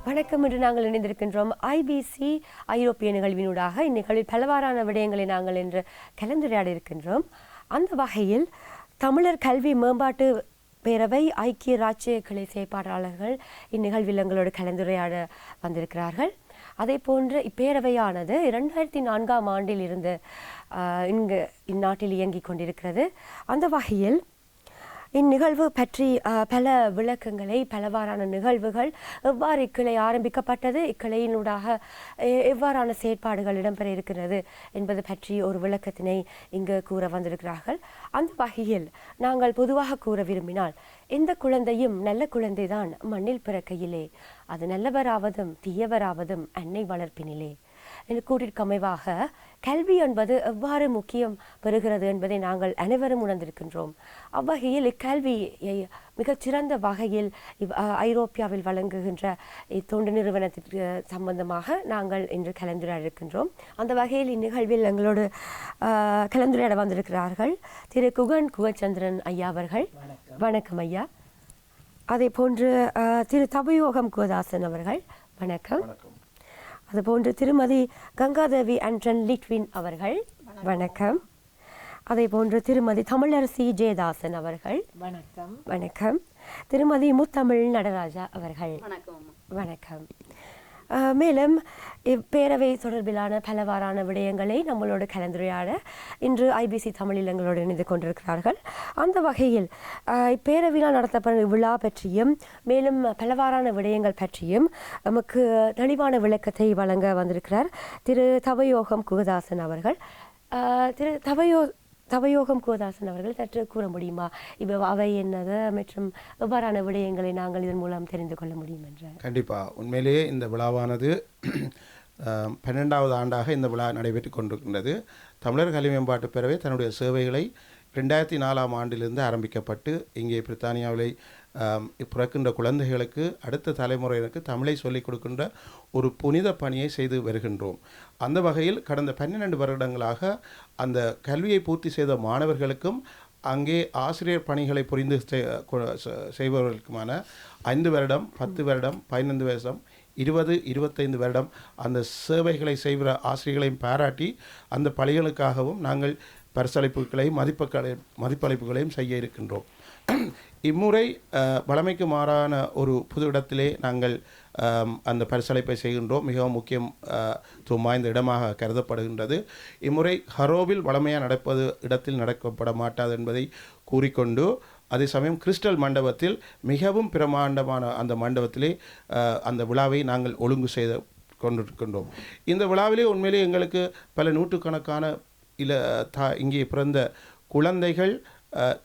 வணக்கம் என்று நாங்கள் இணைந்திருக்கின்றோம். ஐபிசி ஐரோப்பிய நிகழ்வினூடாக இந்நிகழ்வில் பலவாறான விடயங்களை நாங்கள் இன்று கலந்துரையாட இருக்கின்றோம். அந்த வகையில் தமிழர் கல்வி மேம்பாட்டு பேரவை ஐக்கிய இராச்சிய கிளை செயற்பாட்டாளர்கள் இந்நிகழ்வில் எங்களோடு கலந்துரையாட வந்திருக்கிறார்கள். அதே போன்று இப்பேரவையானது 2004ஆம் ஆண்டில் இருந்து இந்நாட்டில் இயங்கிக் கொண்டிருக்கிறது. அந்த வகையில் இந்நிகழ்வு பற்றி பல விளக்கங்களை, பலவாறான நிகழ்வுகள், எவ்வாறு இக்கிளை ஆரம்பிக்கப்பட்டது, இக்கிளையினூடாக எவ்வாறான செயற்பாடுகள் இடம்பெற இருக்கிறது என்பது பற்றி ஒரு விளக்கத்தினை இங்கு கூற வந்திருக்கிறார்கள். அந்த வகையில் நாங்கள் பொதுவாக கூற விரும்பினால், எந்த குழந்தையும் நல்ல குழந்தைதான் மண்ணில் பிறக்கையிலே, அது நல்லவராவதும் தீயவராவதும் அன்னை வளர்ப்பினிலே என்று கூட்டிற்கு அமைவாக கல்வி என்பது எவ்வாறு முக்கியம் பெறுகிறது என்பதை நாங்கள் அனைவரும் உணர்ந்திருக்கின்றோம். அவ்வகையில் இக்கல்வியை மிகச்சிறந்த வகையில் ஐரோப்பியாவில் வழங்குகின்ற தொண்டு நிறுவனத்திற்கு சம்பந்தமாக நாங்கள் இன்று கலந்துரையாட இருக்கின்றோம். அந்த வகையில் இந்நிகழ்வில் எங்களோடு கலந்துரையாட வந்திருக்கிறார்கள் திரு குகச்சந்திரன் ஐயா அவர்கள். வணக்கம் ஐயா. அதே போன்று திரு தபயோகம் கோதாசன் அவர்கள். வணக்கம். அதுபோன்று திருமதி கங்காதேவி ஆண்டன் லிட்வின் அவர்கள். வணக்கம். அதே போன்று திருமதி தமிழரசி ஜெயதாசன் அவர்கள். வணக்கம். வணக்கம். திருமதி முத்தமிழ் நடராஜா அவர்கள். வணக்கம். மேலும் இப்பேரவை தொடர்பிலான பலவாறான விடயங்களை நம்மளோடு கலந்துரையாட இன்று ஐபிசி தமிழில் எங்களோடு இணைந்து கொண்டிருக்கிறார்கள். அந்த வகையில் இப்பேரவையினால் நடத்தப்படும் விழா பற்றியும் மேலும் பலவாறான விடயங்கள் பற்றியும் நமக்கு தெளிவான விளக்கத்தை வழங்க வந்திருக்கிறார் திரு தவயோகம் குகதாசன் அவர்கள். திரு தவயோகம் கோதாசன் அவர்கள் சற்று கூற முடியுமா, இப்போ அவை என்னது மற்றும் எவ்வாறான விடயங்களை நாங்கள் இதன் மூலம் தெரிந்து கொள்ள முடியும் என்ற? கண்டிப்பாக. உண்மையிலேயே இந்த விழாவானது 12வது ஆண்டாக இந்த விழா நடைபெற்று கொண்டிருக்கின்றது. தமிழர் கல்வி மேம்பாட்டு பேரவை தன்னுடைய சேவைகளை 2004ஆம் ஆண்டிலிருந்து ஆரம்பிக்கப்பட்டு இங்கே பிரித்தானியாவிலே பிறக்கின்ற குழந்தைகளுக்கு அடுத்த தலைமுறையினருக்கு தமிழை சொல்லிக் கொடுக்கின்ற ஒரு புனித பணியை செய்து வருகின்றோம். அந்த வகையில் கடந்த 12 வருடங்களாக அந்த கல்வியை பூர்த்தி செய்த மாணவர்களுக்கும் அங்கே ஆசிரியர் பணிகளை புரிந்து செய்பவர்களுக்குமான 5 வருடம், 10 வருடம், 15 வருடம், 20, 25 வருடம் அந்த சேவைகளை செய்கிற ஆசிரியர்களையும் பாராட்டி அந்த பணிகளுக்காகவும் நாங்கள் பரிசளிப்புகளையும் மதிப்பளிப்புகளையும் செய்ய இருக்கின்றோம். இம்முறை வழமைக்கு மாறான ஒரு புது இடத்திலே நாங்கள் அந்த பரிசளிப்பை செய்கின்றோம். மிகவும் முக்கியம் வாய்ந்த இடமாக கருதப்படுகின்றது. இம்முறை ஹரோவில் வழமையாக நடப்பது இடத்தில் நடக்கப்பட மாட்டாது என்பதை கூறிக்கொண்டு, அதே சமயம் கிறிஸ்டல் மண்டபத்தில் மிகவும் பிரமாண்டமான அந்த மண்டபத்திலே அந்த விழாவை நாங்கள் ஒழுங்கு செய்து கொண்டிருக்கின்றோம். இந்த விழாவிலே உண்மையிலே எங்களுக்கு பல நூற்றுக்கணக்கான இங்கே பிறந்த குழந்தைகள்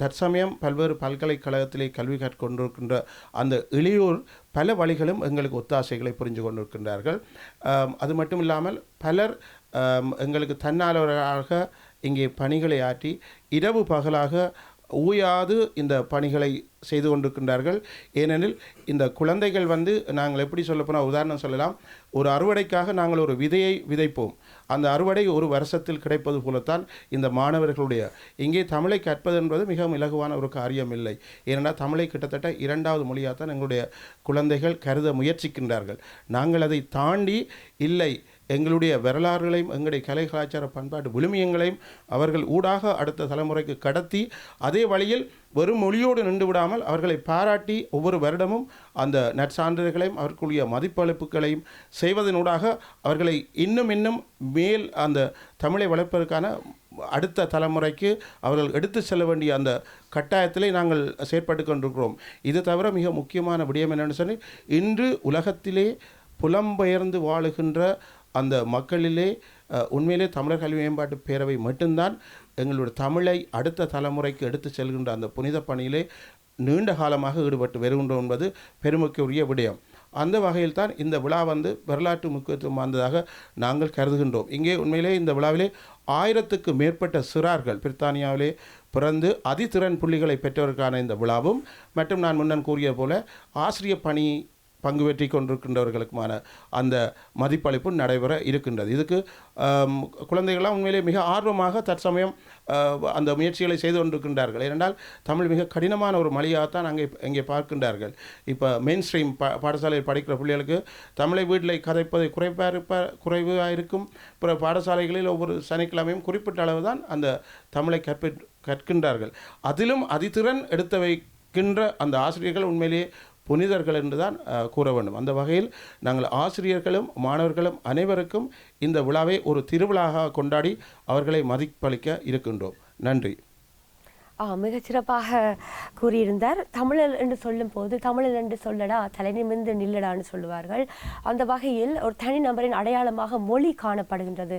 தற்சமயம் பல்வேறு பல்கலைக்கழகத்திலே கல்வி கற்கொண்டிருக்கின்ற அந்த இளையோர் பல வழிகளும் எங்களுக்கு ஒத்தாசைகளை புரிந்து கொண்டிருக்கின்றார்கள். அது மட்டும் இல்லாமல் பலர் எங்களுக்கு தன்னார்வலராக இங்கே பணிகளை ஆற்றி இரவு பகலாக ஓயாது இந்த பணிகளை செய்து கொண்டிருக்கின்றார்கள். ஏனெனில் இந்த குழந்தைகள் நாங்கள் எப்படி சொல்லப்போனால் உதாரணம் சொல்லலாம், ஒரு அறுவடைக்காக நாங்கள் ஒரு விதையை விதைப்போம். அந்த அறுவடை ஒரு வருஷத்தில் கிடைப்பது போலத்தான் இந்த மாணவர்களுடைய இங்கே தமிழை கற்பது என்பது மிகவும் இலகுவான ஒரு காரியம் இல்லை. ஏனென்றால் தமிழை கிட்டத்தட்ட 2வது மொழியாகத்தான் எங்களுடைய குழந்தைகள் கருத முயற்சிக்கின்றார்கள். நாங்கள் அதை தாண்டி இல்லை, எங்களுடைய வரலாறுகளையும் எங்களுடைய கலை கலாச்சார பண்பாட்டு விழுமியங்களையும் அவர்கள் ஊடாக அடுத்த தலைமுறைக்கு கடத்தி அதே வழியில் வெறும் மொழியோடு நின்று விடாமல் அவர்களை பாராட்டி ஒவ்வொரு வருடமும் அந்த நற்சான்றிதழ்களையும் அவர்களுடைய மதிப்பளிப்புகளையும் செய்வதனூடாக அவர்களை இன்னும் மேல் அந்த தமிழை வளர்ப்பதற்கான அடுத்த தலைமுறைக்கு அவர்கள் எடுத்து செல்ல வேண்டிய அந்த கட்டாயத்திலே நாங்கள் செயற்பட்டு கொண்டிருக்கிறோம். இது தவிர மிக முக்கியமான விடயம் என்னென்னு சொல்லி, இன்று உலகத்திலே புலம்பெயர்ந்து வாழுகின்ற அந்த மக்களிலே உண்மையிலே தமிழர் கல்வி மேம்பாட்டு பேரவை மட்டும்தான் எங்களுடைய தமிழை அடுத்த தலைமுறைக்கு எடுத்து செல்கின்ற அந்த புனித பணியிலே நீண்ட காலமாக ஈடுபட்டு வருகின்றோம் என்பது பெருமைக்குரிய விடயம். அந்த வகையில் தான் இந்த விழா வரலாற்று முக்கியத்துவம் வாய்ந்ததாக நாங்கள் கருதுகின்றோம். இங்கே உண்மையிலே இந்த விழாவிலே 1000க்கு மேற்பட்ட சிறார்கள் பிரித்தானியாவிலே பிறந்து அதிதிறன் புள்ளிகளை பெற்றவருக்கான இந்த விழாவும் மற்றும் நான் முன்னர் கூறிய போல ஆசிரிய பங்கு பெற்றி கொண்டிருக்கின்றவர்களுக்குமான அந்த மதிப்பளிப்பு நடைபெற இருக்கின்றது. இதுக்கு குழந்தைகள்லாம் உண்மையிலே மிக ஆர்வமாக தற்சமயம் அந்த முயற்சிகளை செய்து கொண்டிருக்கின்றார்கள். ஏனென்றால் தமிழ் மிக கடினமான ஒரு மொழியாகத்தான் இங்கே பார்க்கின்றார்கள். இப்போ மெயின் ஸ்ட்ரீம் பாடசாலையில் படிக்கிற பிள்ளைகளுக்கு தமிழை வீட்டில் கதைப்பதை குறைவாக இருக்கும். பிற பாடசாலைகளில் ஒவ்வொரு சனிக்கிழமையும் குறிப்பிட்ட அளவு தான் அந்த தமிழை கற்கின்றார்கள். அதிலும் அதிதிறன் எடுத்து வைக்கின்ற அந்த ஆசிரியர்கள் உண்மையிலேயே புனிதர்கள் என்றுதான் கூற வேண்டும். அந்த வகையில் நாங்கள் ஆசிரியர்களும் மாணவர்களும் அனைவருக்கும் இந்த விழாவை ஒரு திருவிழாவாக கொண்டாடி அவர்களை மதிப்பளிக்க இருக்கின்றோம். நன்றி. மிகச்சிறப்பாக கூறியிருந்தார். தமிழர் என்று சொல்லும் போது தமிழர் என்று சொல்லடா தலை நிமிர்ந்து நில்லடான்னு சொல்லுவார்கள். அந்த வகையில் ஒரு தனிநபரின் அடையாளமாக மொழி காணப்படுகின்றது.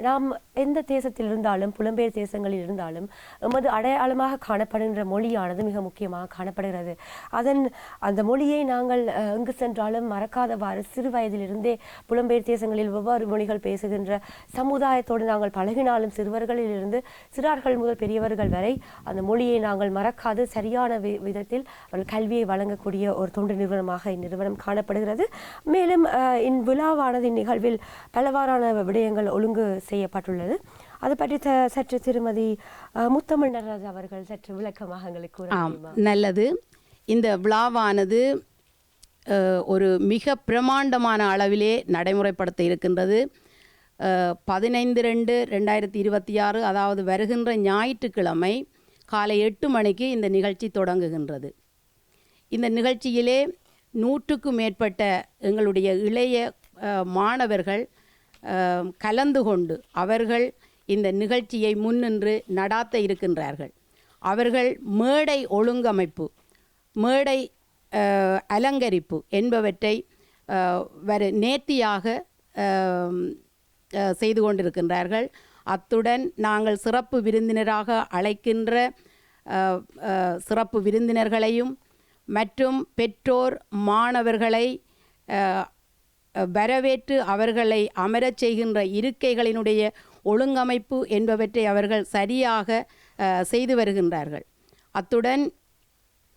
நாம் எந்த தேசத்தில் இருந்தாலும் புலம்பெயர் தேசங்களில் இருந்தாலும் எமது அடையாளமாக காணப்படுகின்ற மொழியானது மிக முக்கியமாக காணப்படுகிறது. அந்த மொழியை நாங்கள் எங்கு சென்றாலும் மறக்காதவாறு சிறு வயதிலிருந்தே புலம்பெயர் தேசங்களில் வெவ்வேறு மொழிகள் பேசுகின்ற சமுதாயத்தோடு நாங்கள் பழகினாலும் சிறுவர்களிலிருந்து சிறார்கள் முதல் பெரியவர்கள் வரை அந்த மொழியை நாங்கள் மறக்காது சரியான விதத்தில் அவர்கள் கல்வியை வழங்கக்கூடிய ஒரு தொண்டு நிறுவனமாக இந்நிறுவனம் காணப்படுகிறது. மேலும் இவ்விழாவானது இந்நிகழ்வில் பலவாறான விடயங்கள் ஒழுங்கு செய்யப்பட்டுள்ளது. அது பற்றி சற்று திருமதி முத்தமிழ் நடராஜ் அவர்கள் சற்று விளக்கமாக எங்களுக்கு கூற. நல்லது. இந்த விழாவானது ஒரு மிக பிரமாண்டமான அளவிலே நடைமுறைப்படுத்த இருக்கின்றது. 15/2/2026 அதாவது வருகின்ற ஞாயிற்றுக்கிழமை காலை 8 மணிக்கு இந்த நிகழ்ச்சி தொடங்குகின்றது. இந்த நிகழ்ச்சியிலே 100க்கும் மேற்பட்ட எங்களுடைய இளைய மாணவர்கள் கலந்து கொண்டு அவர்கள் இந்த நிகழ்ச்சியை முன்னின்று நடாத்த இருக்கின்றார்கள். அவர்கள் மேடை ஒழுங்கமைப்பு, மேடை அலங்கரிப்பு என்பவற்றை நேர்த்தியாக செய்து கொண்டிருக்கின்றார்கள். அத்துடன் நாங்கள் சிறப்பு விருந்தினராக அழைக்கின்ற சிறப்பு விருந்தினர்களையும் மற்றும் பெற்றோர் மாணவர்களை வரவேற்று அவர்களை அமரச் செய்கின்ற இருக்கைகளினுடைய ஒழுங்கமைப்பு என்பவற்றை அவர்கள் சரியாக செய்து வருகின்றார்கள். அத்துடன்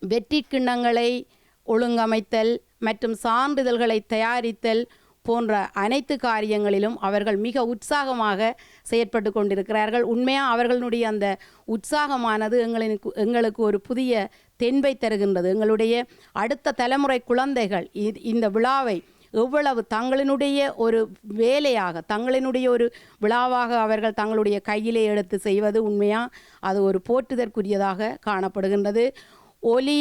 வெற்றி கிண்ணங்களை ஒழுங்கமைத்தல் மற்றும் சான்றிதழ்களை தயாரித்தல் போன்ற அனைத்து காரியங்களிலும் அவர்கள் மிக உற்சாகமாக செயற்பட்டு கொண்டிருக்கிறார்கள். உண்மையாக அவர்களுடைய அந்த உற்சாகமானது எங்களுக்கு ஒரு புதிய தென்பை தருகின்றது. எங்களுடைய அடுத்த தலைமுறை குழந்தைகள் இந்த விழாவை எவ்வளவு தங்களினுடைய ஒரு வேலையாக, தங்களினுடைய ஒரு விழாவாக அவர்கள் தங்களுடைய கையிலே எடுத்து செய்வது உண்மையாக அது ஒரு போற்றுதற்குரியதாக காணப்படுகின்றது. ஒலி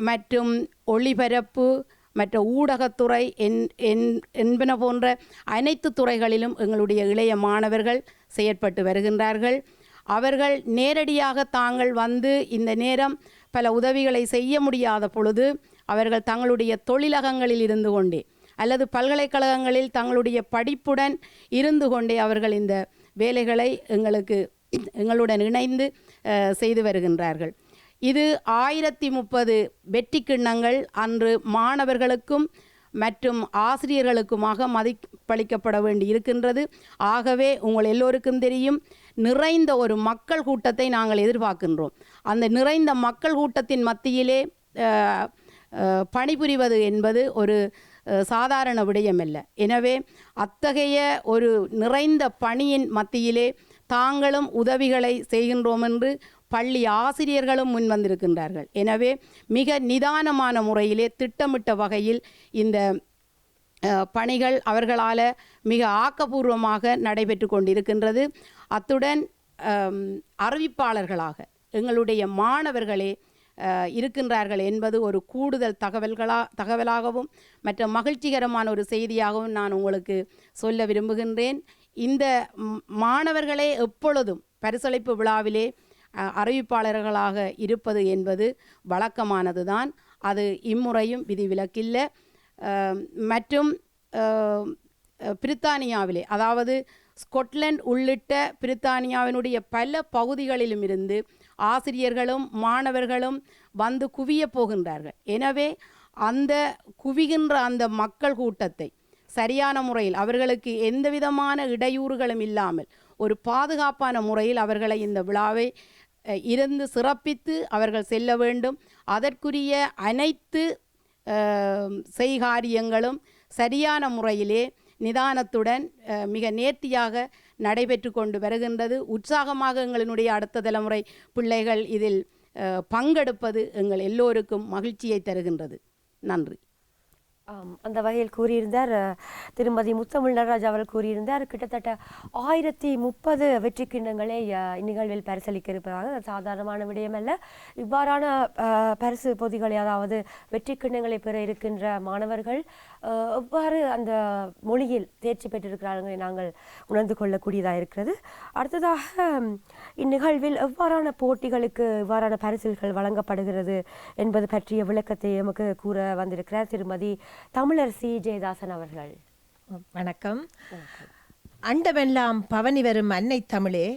மற்றும் ஒளிபரப்பு மற்ற ஊடகத்துறை என்பன போன்ற அனைத்து துறைகளிலும் எங்களுடைய இளைய மாணவர்கள் செயற்பட்டு வருகின்றார்கள். அவர்கள் நேரடியாக தாங்கள் வந்து இந்த நேரம் பல உதவிகளை செய்ய முடியாத பொழுது அவர்கள் தங்களுடைய தொழிலகங்களில் இருந்து கொண்டே அல்லது பல்கலைக்கழகங்களில் தங்களுடைய படிப்புடன் இருந்து கொண்டே அவர்கள் இந்த வேலைகளை எங்களுடன் இணைந்து செய்து வருகின்றார்கள். இது 1030 வெற்றி கிண்ணங்கள் அன்று மாணவர்களுக்கும் மற்றும் ஆசிரியர்களுக்குமாக மதிப்பளிக்கப்பட வேண்டி இருக்கின்றது. ஆகவே உங்கள் எல்லோருக்கும் தெரியும், நிறைந்த ஒரு மக்கள் கூட்டத்தை நாங்கள் எதிர்பார்க்கின்றோம். அந்த நிறைந்த மக்கள் கூட்டத்தின் மத்தியிலே பணிபுரிவது என்பது ஒரு சாதாரண விடயமல்ல. எனவே அத்தகைய ஒரு நிறைந்த பணியின் மத்தியிலே தாங்களும் உதவிகளை செய்கின்றோம் என்று பள்ளி ஆசிரியர்களும் முன் வந்திருக்கின்றார்கள். எனவே மிக நிதானமான முறையிலே திட்டமிட்ட வகையில் இந்த பணிகள் அவர்களால் மிக ஆக்கப்பூர்வமாக நடைபெற்று கொண்டிருக்கின்றது. அத்துடன் அறிவிப்பாளர்களாக எங்களுடைய மாணவர்களே இருக்கின்றார்கள் என்பது ஒரு கூடுதல் தகவலாகவும் மற்ற மகிழ்ச்சிகரமான ஒரு செய்தியாகவும் நான் உங்களுக்கு சொல்ல விரும்புகின்றேன். இந்த மாணவர்களே எப்பொழுதும் பரிசளிப்பு விழாவிலே அறிவிப்பாளர்களாக இருப்பது என்பது வழக்கமானது தான். அது இம்முறையும் விதிவிலக்கில்லை. மற்றும் பிரித்தானியாவிலே, அதாவது ஸ்கொட்லாந்து உள்ளிட்ட பிரித்தானியாவினுடைய பல பகுதிகளிலும் இருந்து ஆசிரியர்களும் மாணவர்களும் வந்து குவிய போகின்றார்கள். எனவே அந்த குவிகின்ற அந்த மக்கள் கூட்டத்தை சரியான முறையில் அவர்களுக்கு எந்த விதமான இடையூறுகளும் இல்லாமல் ஒரு பாதுகாப்பான முறையில் அவர்களை இந்த விழாவை இருந்து சிறப்பித்து அவர்கள் செல்ல வேண்டும். அதற்குரிய அனைத்து செய்காரியங்களும் சரியான முறையிலே நிதானத்துடன் மிக நேர்த்தியாக நடைபெற்று கொண்டு வருகின்றது. உற்சாகமாக எங்களினுடைய அடுத்த தலைமுறை பிள்ளைகள் இதில் பங்கெடுப்பது எங்கள் எல்லோருக்கும் மகிழ்ச்சியை தருகின்றது. நன்றி. அந்த வகையில் கூறியிருந்தார் திருமதி முத்தமிழ் நடராஜ் அவர்கள் கூறியிருந்தார், கிட்டத்தட்ட 1030 வெற்றி கிண்ணங்களை இந்நிகழ்வில் பரிசளிக்க இருப்பதாக. சாதாரணமான விடயமல்ல. இவ்வாறான பரிசு பொதிகளை, அதாவது வெற்றி கிண்ணங்களை பெற இருக்கின்ற மாணவர்கள் எவ்வாறு அந்த மொழியில் தேர்ச்சி பெற்றிருக்கிறார்கள் நாங்கள் உணர்ந்து கொள்ளக்கூடியதாக இருக்கிறது. அடுத்ததாக இந்நிகழ்வில் எவ்வாறான போட்டிகளுக்கு இவ்வாறான பரிசில்கள் வழங்கப்படுகிறது என்பது பற்றிய விளக்கத்தை நமக்கு கூற வந்திருக்கிறார் திருமதி தமிழரசி ஜெயதாசன் அவர்கள். வணக்கம். அண்டமெல்லாம் பவனி வரும் அன்னை தமிழே,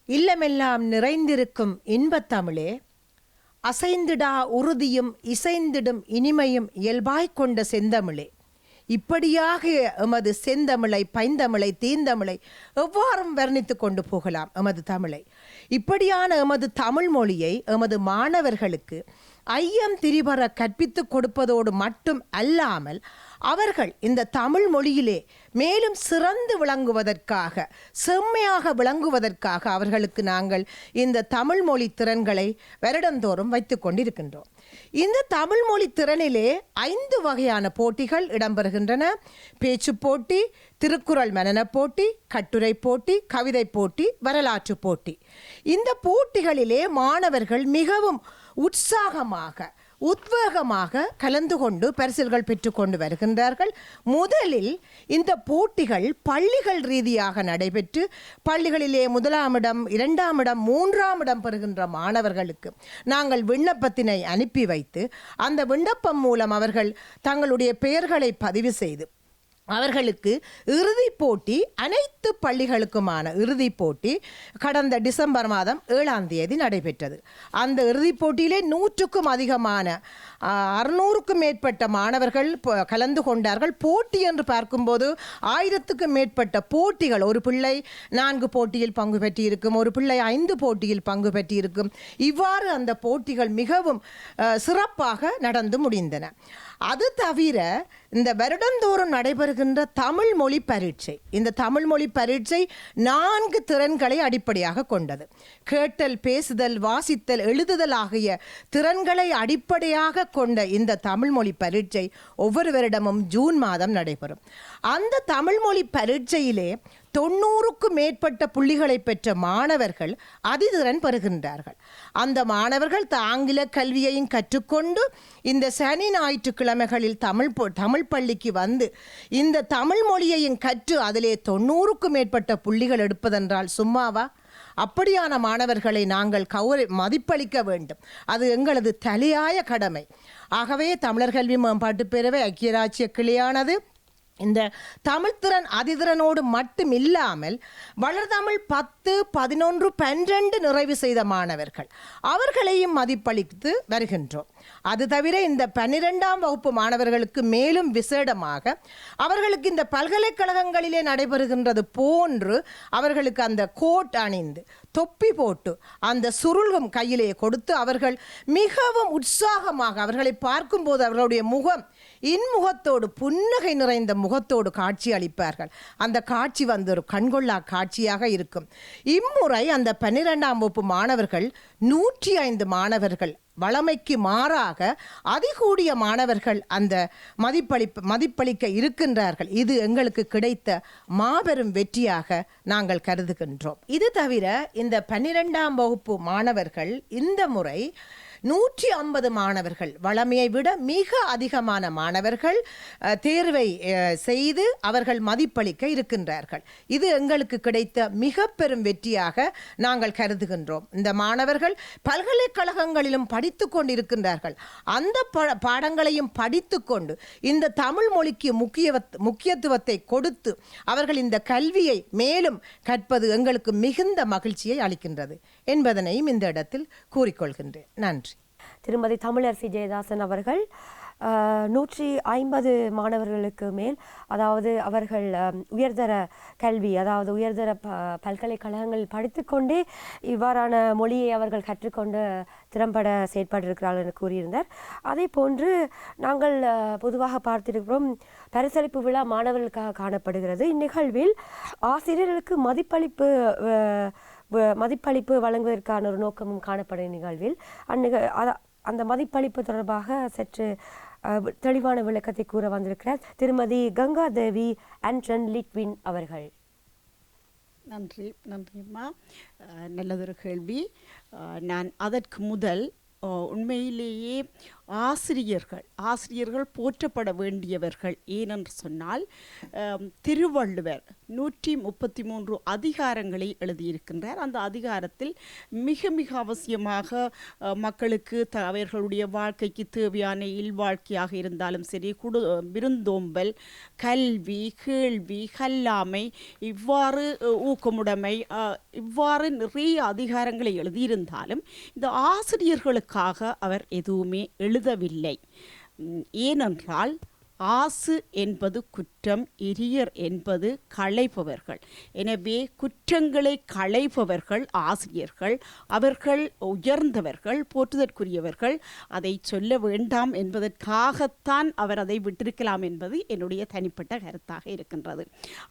இல்லமெல்லாம் நிறைந்திருக்கும் இன்பத் தமிழே, அசைந்திடா உறுதியும் இசைந்திடும் இனிமையும் இயல்பாய்க் கொண்ட செந்தமிழே, இப்படியாக எமது செந்தமிழை, பைந்தமிழை, தீந்தமிழை எவ்வாறும் வர்ணித்து கொண்டு போகலாம். எமது தமிழை, இப்படியான எமது தமிழ் மொழியை எமது மாணவர்களுக்கு ஐயம் திரிபற கற்பித்து கொடுப்பதோடு மட்டும் அல்லாமல் அவர்கள் இந்த தமிழ் மொழியிலே மேலும் சிறந்து விளங்குவதற்காக, செம்மையாக விளங்குவதற்காக அவர்களுக்கு நாங்கள் இந்த தமிழ் மொழி திறன்களை வருடந்தோறும் வைத்து கொண்டிருக்கின்றோம். இந்த தமிழ் மொழி திறனிலே 5 வகையான போட்டிகள் இடம்பெறுகின்றன. பேச்சு போட்டி, திருக்குறள் மனன போட்டி, கட்டுரை போட்டி, கவிதை போட்டி, வரலாற்று போட்டி. இந்த போட்டிகளிலே மாணவர்கள் மிகவும் உற்சாகமாக, உத்வேகமாக கலந்து கொண்டு பரிசில்கள் பெற்றுக்கொண்டு வருகின்றார்கள். முதலில் இந்த போட்டிகள் பள்ளிகள் ரீதியாக நடைபெற்று பள்ளிகளிலே 1ஆம் இடம், 2ஆம் இடம், 3ஆம் இடம் பெறுகின்ற மாணவர்களுக்கு நாங்கள் விண்ணப்பத்தினை அனுப்பி வைத்து அந்த விண்ணப்பம் மூலம் அவர்கள் தங்களுடைய பெயர்களை பதிவு செய்து அவர்களுக்கு இறுதிப் போட்டி, அனைத்து பள்ளிகளுக்குமான இறுதிப் போட்டி கடந்த டிசம்பர் மாதம் 7ஆம் தேதி நடைபெற்றது. அந்த இறுதிப் போட்டியிலே 100க்கும் அதிகமான 600க்கும் மேற்பட்ட மாணவர்கள் கலந்து கொண்டார்கள். போட்டி என்று பார்க்கும்போது 1000க்கும் மேற்பட்ட போட்டிகள். ஒரு பிள்ளை 4 போட்டியில் பங்கு பெற்றிருக்கும், ஒரு பிள்ளை 5 போட்டியில் பங்கு பெற்றிருக்கும். இவ்வாறு அந்த போட்டிகள் மிகவும் சிறப்பாக நடந்து முடிந்தன. அது தவிர இந்த வருடந்தோறும் நடைபெறுகின்ற தமிழ் மொழி பரீட்சை, இந்த தமிழ் மொழி பரீட்சை 4 திறன்களை அடிப்படையாக கொண்டது. கேட்டல், பேசுதல், வாசித்தல், எழுதுதல் ஆகிய திறன்களை அடிப்படையாக கொண்ட இந்த தமிழ் மொழி பரீட்சை ஒவ்வொரு வருடமும் ஜூன் மாதம் நடைபெறும். அந்த தமிழ் மொழி பரீட்சையிலே 90க்கும் மேற்பட்ட புள்ளிகளை பெற்ற மாணவர்கள் அதிதிறன் பெறுகின்றார்கள். அந்த மாணவர்கள் ஆங்கில கல்வியையும் கற்றுக்கொண்டு இந்த சனி ஞாயிற்றுக்கிழமைகளில் தமிழ் பள்ளிக்கு வந்து இந்த தமிழ் மொழியையும் கற்று அதிலே 90க்கும் மேற்பட்ட புள்ளிகள் எடுப்பதென்றால் சும்மாவா? அப்படியான மாணவர்களை நாங்கள் மதிப்பளிக்க வேண்டும். அது எங்களது தலையாய கடமை. ஆகவே தமிழர் கல்வி மேம்பாட்டு பேரவை ஐக்கிய ராச்சிய கிளையானது இந்த தமிழ்த்திறன் அதிதிறனோடு மட்டும் இல்லாமல் வளர்தமிழ் 10, 11, 12 நிறைவு செய்த மாணவர்கள் அவர்களையும் மதிப்பளித்து வருகின்றோம். அது தவிர இந்த 12ஆம் வகுப்பு மாணவர்களுக்கு மேலும் விசேடமாக அவர்களுக்கு இந்த பல்கலைக்கழகங்களிலே நடைபெறுகின்றது போன்று அவர்களுக்கு அந்த கோட் அணிந்து, தொப்பி போட்டு, அந்த சுருள்கும் கையிலே கொடுத்து அவர்கள் மிகவும் உற்சாகமாக, அவர்களை பார்க்கும்போது அவர்களுடைய முகம் இன்முகத்தோடு, புன்னகை நிறைந்த முகத்தோடு காட்சி அளிப்பார்கள். அந்த காட்சி வந்து ஒரு கண்கொள்ளா காட்சியாக இருக்கும். இம்முறை அந்த 12ஆம் வகுப்பு மாணவர்கள் 105 மாணவர்கள், வளமைக்கு மாறாக அதிகூடிய மாணவர்கள் அந்த மதிப்பளிக்க இருக்கின்றார்கள். இது எங்களுக்கு கிடைத்த மாபெரும் வெற்றியாக நாங்கள் கருதுகின்றோம். இது தவிர இந்த 12ஆம் வகுப்பு மாணவர்கள் இந்த முறை 150 மாணவர்கள், வளமையை விட மிக அதிகமான மாணவர்கள் தேர்வை செய்து அவர்கள் மதிப்பளிக்க இருக்கின்றார்கள். இது எங்களுக்கு கிடைத்த மிக பெரும் வெற்றியாக நாங்கள் கருதுகின்றோம். இந்த மாணவர்கள் பல்கலைக்கழகங்களிலும் படித்து கொண்டிருக்கின்றார்கள். அந்த பாடங்களையும் படித்து கொண்டு இந்த தமிழ் மொழிக்கு முக்கியத்துவத்தை கொடுத்து அவர்கள் இந்த கல்வியை மேலும் கற்பது எங்களுக்கு மிகுந்த மகிழ்ச்சியை அளிக்கின்றது என்பதனையும் இந்த இடத்தில் கூறிக்கொள்கின்றேன். நன்றி. திருமதி தமிழரசி ஜெயதாசன் அவர்கள் 150 மாணவர்களுக்கு மேல், அதாவது அவர்கள் உயர்தர கல்வி, அதாவது உயர்தர பல்கலைக்கழகங்களில் படித்துக்கொண்டே இவ்வாறான மொழியை அவர்கள் கற்றுக்கொண்டு திறம்பட செயற்பட்டிருக்கிறார்கள் என்று கூறியிருந்தார். அதே போன்று நாங்கள் பொதுவாக பார்த்திருக்கிறோம், பரிசளிப்பு விழா மாணவர்களுக்காக காணப்படுகிறது. இந்நிகழ்வில் ஆசிரியர்களுக்கு மதிப்பளிப்பு வழங்குவதற்கான ஒரு நோக்கமும் காணப்படும். நிகழ்வில் அந்த மதிப்பளிப்பு தொடர்பாக சற்று தெளிவான விளக்கத்தை கூற வந்திருக்கிறார் திருமதி கங்கா தேவி ஆண்டன் லிட்வின் அவர்கள். நன்றிம்மா. நல்லதொரு கேள்வி. நான் அதற்கு முதல் உண்மையிலேயே ஆசிரியர்கள் போற்றப்பட வேண்டியவர்கள். ஏனென்று சொன்னால் திருவள்ளுவர் 133 அதிகாரங்களை எழுதியிருக்கின்றார். அந்த அதிகாரத்தில் மிக மிக அவசியமாக மக்களுக்கு அவர்களுடைய வாழ்க்கைக்கு தேவையான இல்வாழ்க்கையாக இருந்தாலும் சரி, விருந்தோம்பல், கல்வி, கேள்வி, கல்லாமை, இவ்வாறு ஊக்கமுடைமை, இவ்வாறு நிறைய அதிகாரங்களை எழுதியிருந்தாலும் இந்த ஆசிரியர்களுக்காக அவர் எதுவுமே எழுதவில்லை. ஏனென்றால் ஆசு என்பது குற்றம், எரியர் என்பது களைபவர்கள். எனவே குற்றங்களை களைபவர்கள் ஆசிரியர்கள். அவர்கள் உயர்ந்தவர்கள், போற்றுதற்குரியவர்கள். அதை சொல்ல வேண்டாம் என்பதற்காகத்தான் அவர் அதை விட்டிருக்கலாம் என்பது என்னுடைய தனிப்பட்ட கருத்தாக இருக்கின்றது.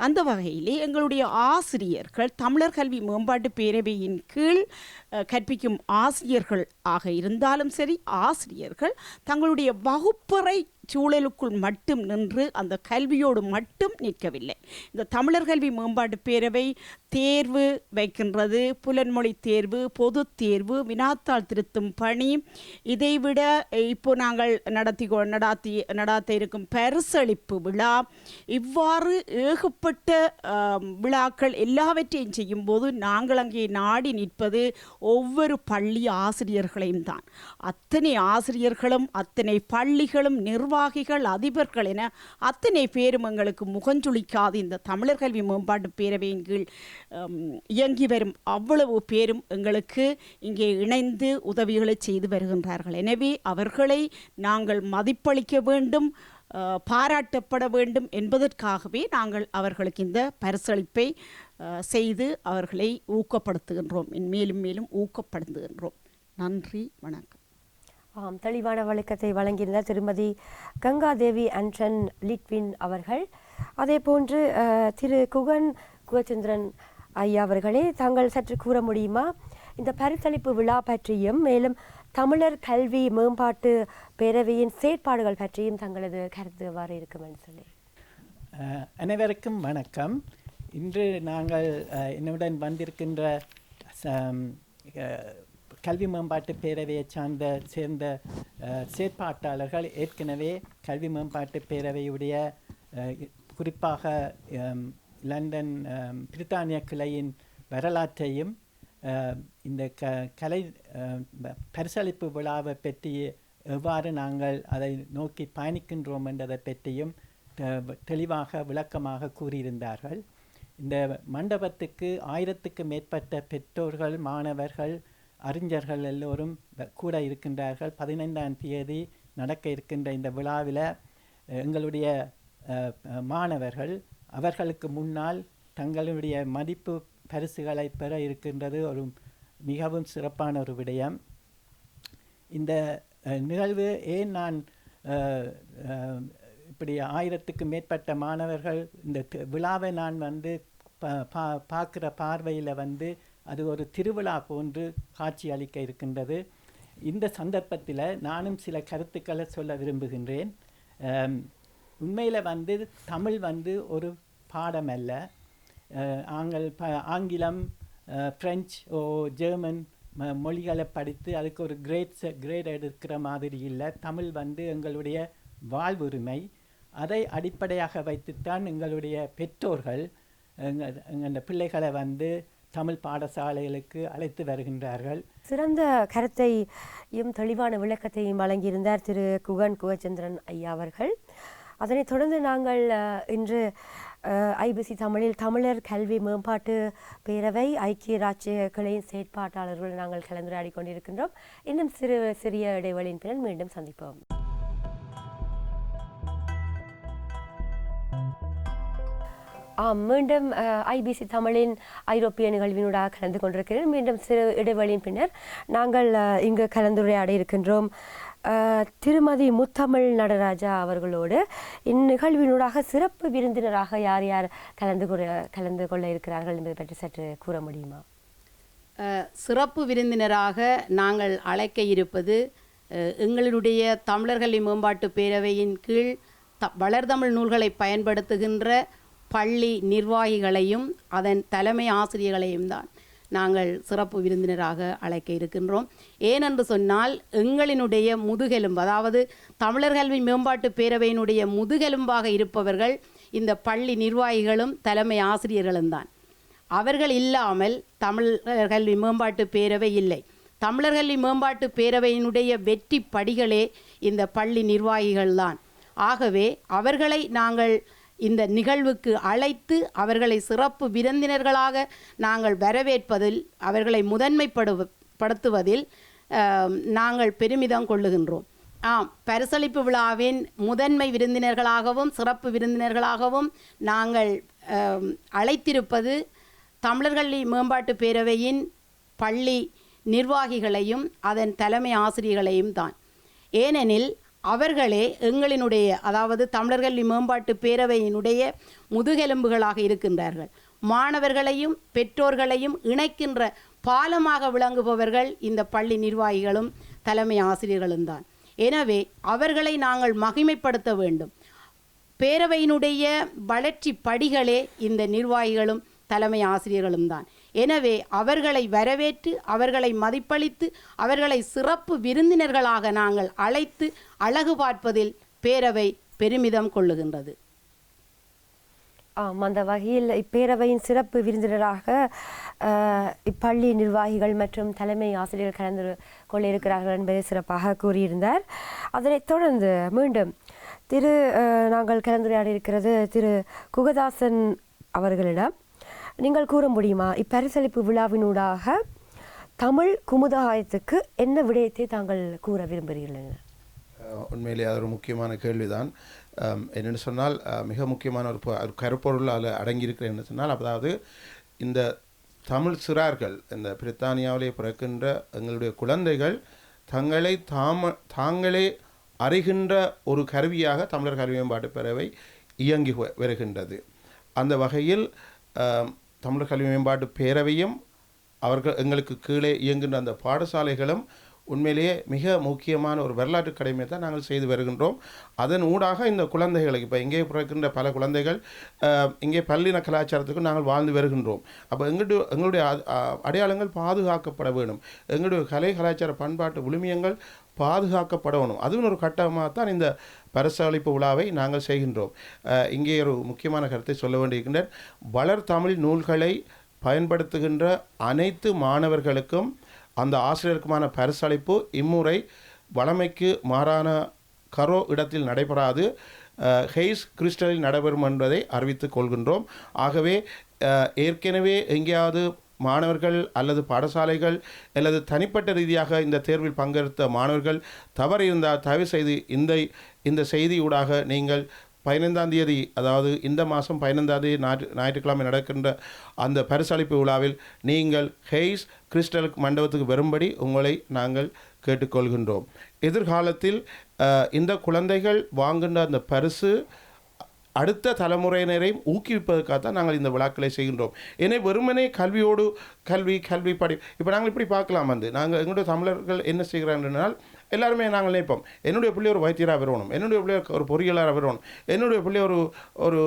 அந்த வகையிலே எங்களுடைய ஆசிரியர்கள் தமிழர் கல்வி மேம்பாட்டு பேரவையின் கீழ் கற்பிக்கும் ஆசிரியர்கள் ஆக இருந்தாலும் சரி, ஆசிரியர்கள் தங்களுடைய வகுப்பறை சூழலுக்குள் மட்டும் நின்று அந்த கல்வியோடு மட்டும் நிற்கவில்லை. இந்த தமிழர் கல்வி மேம்பாட்டு பேரவை தேர்வு வைக்கின்றது, புலன்மொழி தேர்வு, பொது தேர்வு, வினாத்தாள் திருத்தும் பணி, இதைவிட இப்போ நாங்கள் நடாத்த இருக்கும் பரிசளிப்பு விழா, இவ்வாறு ஏகப்பட்ட விழாக்கள் எல்லாவற்றையும் செய்யும் போது நாங்கள் அங்கே நாடி நிற்பது ஒவ்வொரு பள்ளி ஆசிரியர்களையும் தான். அத்தனை ஆசிரியர்களும் அத்தனை பள்ளிகளும் நிர்வாகிகள் அதிபர்கள் என அத்தனை பேரும் எங்களுக்கு முகஞ்சொலிக்காது இந்த தமிழர் கல்வி மேம்பாட்டு பேரவையின் கீழ் இயங்கி வரும் அவ்வளவு பேரும் எங்களுக்கு இங்கே இணைந்து உதவிகளை செய்து வருகின்றார்கள். எனவே அவர்களை நாங்கள் மதிப்பளிக்க வேண்டும், பாராட்டப்பட வேண்டும் என்பதற்காகவே நாங்கள் அவர்களுக்கு இந்த பரிசளிப்பை செய்து அவர்களை ஊக்கப்படுத்துகின்றோம், மேலும் மேலும் ஊக்கப்படுத்துகின்றோம். நன்றி, வணக்கம். தெளிவான விளக்கத்தை வழங்கியிருந்தார் திருமதி கங்கா தேவி ஆண்டன் லிட்வின் அவர்கள். அதே போன்று திரு குகன் குகச்சந்திரன் ஐயா அவர்களே, தாங்கள் சற்று கூற முடியுமா இந்த பரிசளிப்பு விழா பற்றியும் மேலும் தமிழர் கல்வி மேம்பாட்டு பேரவையின் செயற்பாடுகள் பற்றியும் தங்களது கருத்து எவ்வாறு இருக்கும் என்று சொல்லி? அனைவருக்கும் வணக்கம். இன்று நாங்கள் என்னுடன் வந்திருக்கின்ற கல்வி மேம்பாட்டு பேரவையை சேர்ந்த செயற்பாட்டாளர்கள் ஏற்கனவே கல்வி மேம்பாட்டு பேரவையுடைய குறிப்பாக லண்டன் பிரித்தானிய கிளையின் வரலாற்றையும் இந்த கலை பரிசளிப்பு விழாவை பற்றி எவ்வாறு நாங்கள் அதை நோக்கி பயணிக்கின்றோம் என்றதை பற்றியும் தெளிவாக விளக்கமாக கூறியிருந்தார்கள். இந்த மண்டபத்துக்கு 1000க்கும் மேற்பட்ட பெற்றோர்கள், மாணவர்கள், அறிஞர்கள் எல்லோரும் கூட இருக்கின்றார்கள். 15ஆம் தேதி நடக்க இருக்கின்ற இந்த விழாவில் எங்களுடைய மாணவர்கள் அவர்களுக்கு முன்னால் தங்களுடைய மதிப்பு பரிசுகளை பெற இருக்கின்றது ஒரு மிகவும் சிறப்பான ஒரு விடயம். இந்த நிகழ்வு ஏன் நான் இப்படி 1000க்கும் மேற்பட்ட மாணவர்கள் இந்த விழாவை நான் பார்க்குற பார்வையில் அது ஒரு திருவிழா போன்று காட்சி அளிக்க இருக்கின்றது. இந்த சந்தர்ப்பத்தில் நானும் சில கருத்துக்களை சொல்ல விரும்புகின்றேன். உண்மையில் தமிழ் ஒரு பாடம் அல்ல. ஆங்கிலம், பிரெஞ்சு, ஜெர்மன் மொழிகளை படித்து அதுக்கு ஒரு கிரேட் எடுக்கிற மாதிரி இல்லை. தமிழ் எங்களுடைய வாழ்வுரிமை. அதை அடிப்படையாக வைத்துத்தான் எங்களுடைய பெற்றோர்கள் எங்கள் பிள்ளைகளை தமிழ் பாடசாலைகளுக்கு அழைத்து வருகின்றார்கள். சிறந்த கருத்தையும் தெளிவான விளக்கத்தையும் வழங்கியிருந்தார் திரு குகன் குகச்சந்திரன் ஐயா அவர்கள். அதனைத் தொடர்ந்து நாங்கள் இன்று ஐபிசி தமிழில் தமிழர் கல்வி மேம்பாட்டு பேரவை ஐக்கிய இராச்சிய கிளையின் செயற்பாட்டாளர்கள் நாங்கள் கலந்துரையாடி கொண்டிருக்கின்றோம். இன்னும் சிறிய இடைவெளியின் பின்னர் மீண்டும் சந்திப்போம். மீண்டும் ஐபிசி தமிழின் ஐரோப்பிய நிகழ்வினூடாக கலந்து கொண்டிருக்கிறேன். மீண்டும் சிறு இடைவெளியின் பின்னர் நாங்கள் இங்கு கலந்துரையாட இருக்கின்றோம் திருமதி முத்தமிழ் நடராஜா அவர்களோடு. இந்நிகழ்வினூடாக சிறப்பு விருந்தினராக யார் யார் கலந்து கொள்ள இருக்கிறார்கள் என்பதை பற்றி சற்று கூற முடியுமா? சிறப்பு விருந்தினராக நாங்கள் அழைக்க இருப்பது எங்களுடைய தமிழர்களை மேம்பாட்டு பேரவையின் கீழ் வளர்தமிழ் நூல்களை பயன்படுத்துகின்ற பள்ளி நிர்வாகிகளையும் அதன் தலைமை ஆசிரியர்களையும் தான் நாங்கள் சிறப்பு விருந்தினராக அழைக்க இருக்கின்றோம். ஏனென்று சொன்னால் எங்களினுடைய முதுகெலும்பு, அதாவது தமிழர் கல்வி மேம்பாட்டு பேரவையினுடைய முதுகெலும்பாக இருப்பவர்கள் இந்த பள்ளி நிர்வாகிகளும் தலைமை ஆசிரியர்களும் தான். அவர்கள் இல்லாமல் தமிழர் கல்வி மேம்பாட்டு பேரவை இல்லை. தமிழர் கல்வி மேம்பாட்டு பேரவையினுடைய வெற்றி படிகளே இந்த பள்ளி நிர்வாகிகள் தான். ஆகவே அவர்களை நாங்கள் இந்த நிகழ்வுக்கு அழைத்து அவர்களை சிறப்பு விருந்தினர்களாக நாங்கள் வரவேற்பதில், அவர்களை முதன்மைப்படுத்துவதில் நாங்கள் பெருமிதம் கொள்ளுகின்றோம். பரிசளிப்பு விழாவின் முதன்மை விருந்தினர்களாகவும் சிறப்பு விருந்தினர்களாகவும் நாங்கள் அழைத்திருப்பது தமிழர்கள் மேம்பாட்டு பேரவையின் பள்ளி நிர்வாகிகளையும் அதன் தலைமை ஆசிரியர்களையும் தான். ஏனெனில் அவர்களே எங்களினுடைய, அதாவது தமிழர்கள் மேம்பாட்டு பேரவையினுடைய முதுகெலும்புகளாக இருக்கின்றார்கள். மாணவர்களையும் பெற்றோர்களையும் இணைக்கின்ற பாலமாக விளங்குபவர்கள் இந்த பள்ளி நிர்வாகிகளும் தலைமை ஆசிரியர்களும் தான். எனவே அவர்களை நாங்கள் மகிமைப்படுத்த வேண்டும். பேரவையினுடைய வளர்ச்சி படிகளே இந்த நிர்வாகிகளும் தலைமை ஆசிரியர்களும் தான். எனவே அவர்களை வரவேற்று அவர்களை மதிப்பளித்து அவர்களை சிறப்பு விருந்தினர்களாக நாங்கள் அழைத்து அழகு பார்ப்பதில் பேரவை பெருமிதம் கொள்ளுகின்றது. அந்த வகையில் இப்பேரவையின் சிறப்பு விருந்தினராக இப்பள்ளி நிர்வாகிகள் மற்றும் தலைமை ஆசிரியர்கள் கலந்து கொள்ள இருக்கிறார்கள் என்பதை சிறப்பாக கூறியிருந்தார். அதனைத் தொடர்ந்து மீண்டும் நாங்கள் கலந்துரையாட இருக்கிறது திரு குகதாசன் அவர்களிடம். நீங்கள் கூற முடியுமா, இப்பரிசளிப்பு விழாவினூடாக தமிழ் குமுதாயத்துக்கு என்ன விடயத்தை தாங்கள் கூற விரும்புகிறீர்கள்? உண்மையிலே அது ஒரு முக்கியமான கேள்விதான். என்னென்னு சொன்னால் மிக முக்கியமான ஒரு கருப்பொருள் அதில் அடங்கியிருக்கிற என்ன சொன்னால், அதாவது இந்த தமிழ் சிறார்கள், இந்த பிரித்தானியாவிலே பிறக்கின்ற எங்களுடைய குழந்தைகள் தங்களை தாங்களே அறிகின்ற ஒரு கருவியாக தமிழர் கல்வி மேம்பாட்டு பேரவை இயங்கி வருகின்றது. அந்த வகையில் தமிழர் கல்வி மேம்பாட்டு பேரவையும் அவர்கள் எங்களுக்கு கீழே இயங்குகின்ற அந்த பாடசாலைகளும் உண்மையிலேயே மிக முக்கியமான ஒரு வரலாற்று கடமையை தான் நாங்கள் செய்து வருகின்றோம். அதன் ஊடாக இந்த குழந்தைகளுக்கு, இப்போ இங்கே பிறக்கின்ற பல குழந்தைகள் இங்கே பல்லின கலாச்சாரத்துக்கும் நாங்கள் வாழ்ந்து வருகின்றோம். அப்போ எங்களுடைய அடையாளங்கள் பாதுகாக்கப்பட வேண்டும். எங்களுடைய கலை கலாச்சார பண்பாட்டு விழுமியங்கள் பாதுகாக்கப்படணும். அதுவும் ஒரு கட்டமாக தான் இந்த பரிசளிப்பு விழாவை நாங்கள் செய்கின்றோம். இங்கே ஒரு முக்கியமான கருத்தை சொல்ல வேண்டியிருக்கின்றேன். வளர் தமிழ் நூல்களை பயன்படுத்துகின்ற அனைத்து மாணவர்களுக்கும் அந்த ஆசிரியருக்குமான பரிசளிப்பு இம்முறை வழமைக்கு மாறான கரோ இடத்தில் நடைபெறாது, ஹெய்ஸ் கிறிஸ்டலில் நடைபெறும் என்பதை அறிவித்துக் கொள்கின்றோம். ஆகவே ஏற்கனவே எங்கேயாவது மாணவர்கள் அல்லது பாடசாலைகள் அல்லது தனிப்பட்ட ரீதியாக இந்த தேர்வில் பங்கெடுத்த மாணவர்கள் தவறு இருந்தால் தயவு செய்து இந்த செய்தியூடாக நீங்கள் 15ஆம் தேதி, அதாவது இந்த மாதம் 15ஆம் தேதி ஞாயிற்றுக்கிழமை நடக்கின்ற அந்த பரிசளிப்பு விழாவில் நீங்கள் ஹெய்ஸ் கிறிஸ்டல் மண்டபத்துக்கு வரும்படி உங்களை நாங்கள் கேட்டுக்கொள்கின்றோம். எதிர்காலத்தில் இந்த குழந்தைகள் வாங்குகின்ற அந்த பரிசு அடுத்த தலைமுறையினரையும் ஊக்குவிப்பதற்காகத்தான் நாங்கள் இந்த விழாக்களை செய்கின்றோம். ஏன்னா வெறுமனே கல்வி படி இப்போ நாங்கள் இப்படி பார்க்கலாம். நாங்கள் எங்களுடைய தமிழர்கள் என்ன செய்கிறார்கள், எல்லாருமே நாங்கள் நினைப்போம், என்னுடைய பிள்ளை ஒரு வைத்தியராக வரணும், என்னுடைய பிள்ளை ஒரு பொறியியலாளராக வரணும், என்னுடைய பிள்ளை ஒரு ஒரு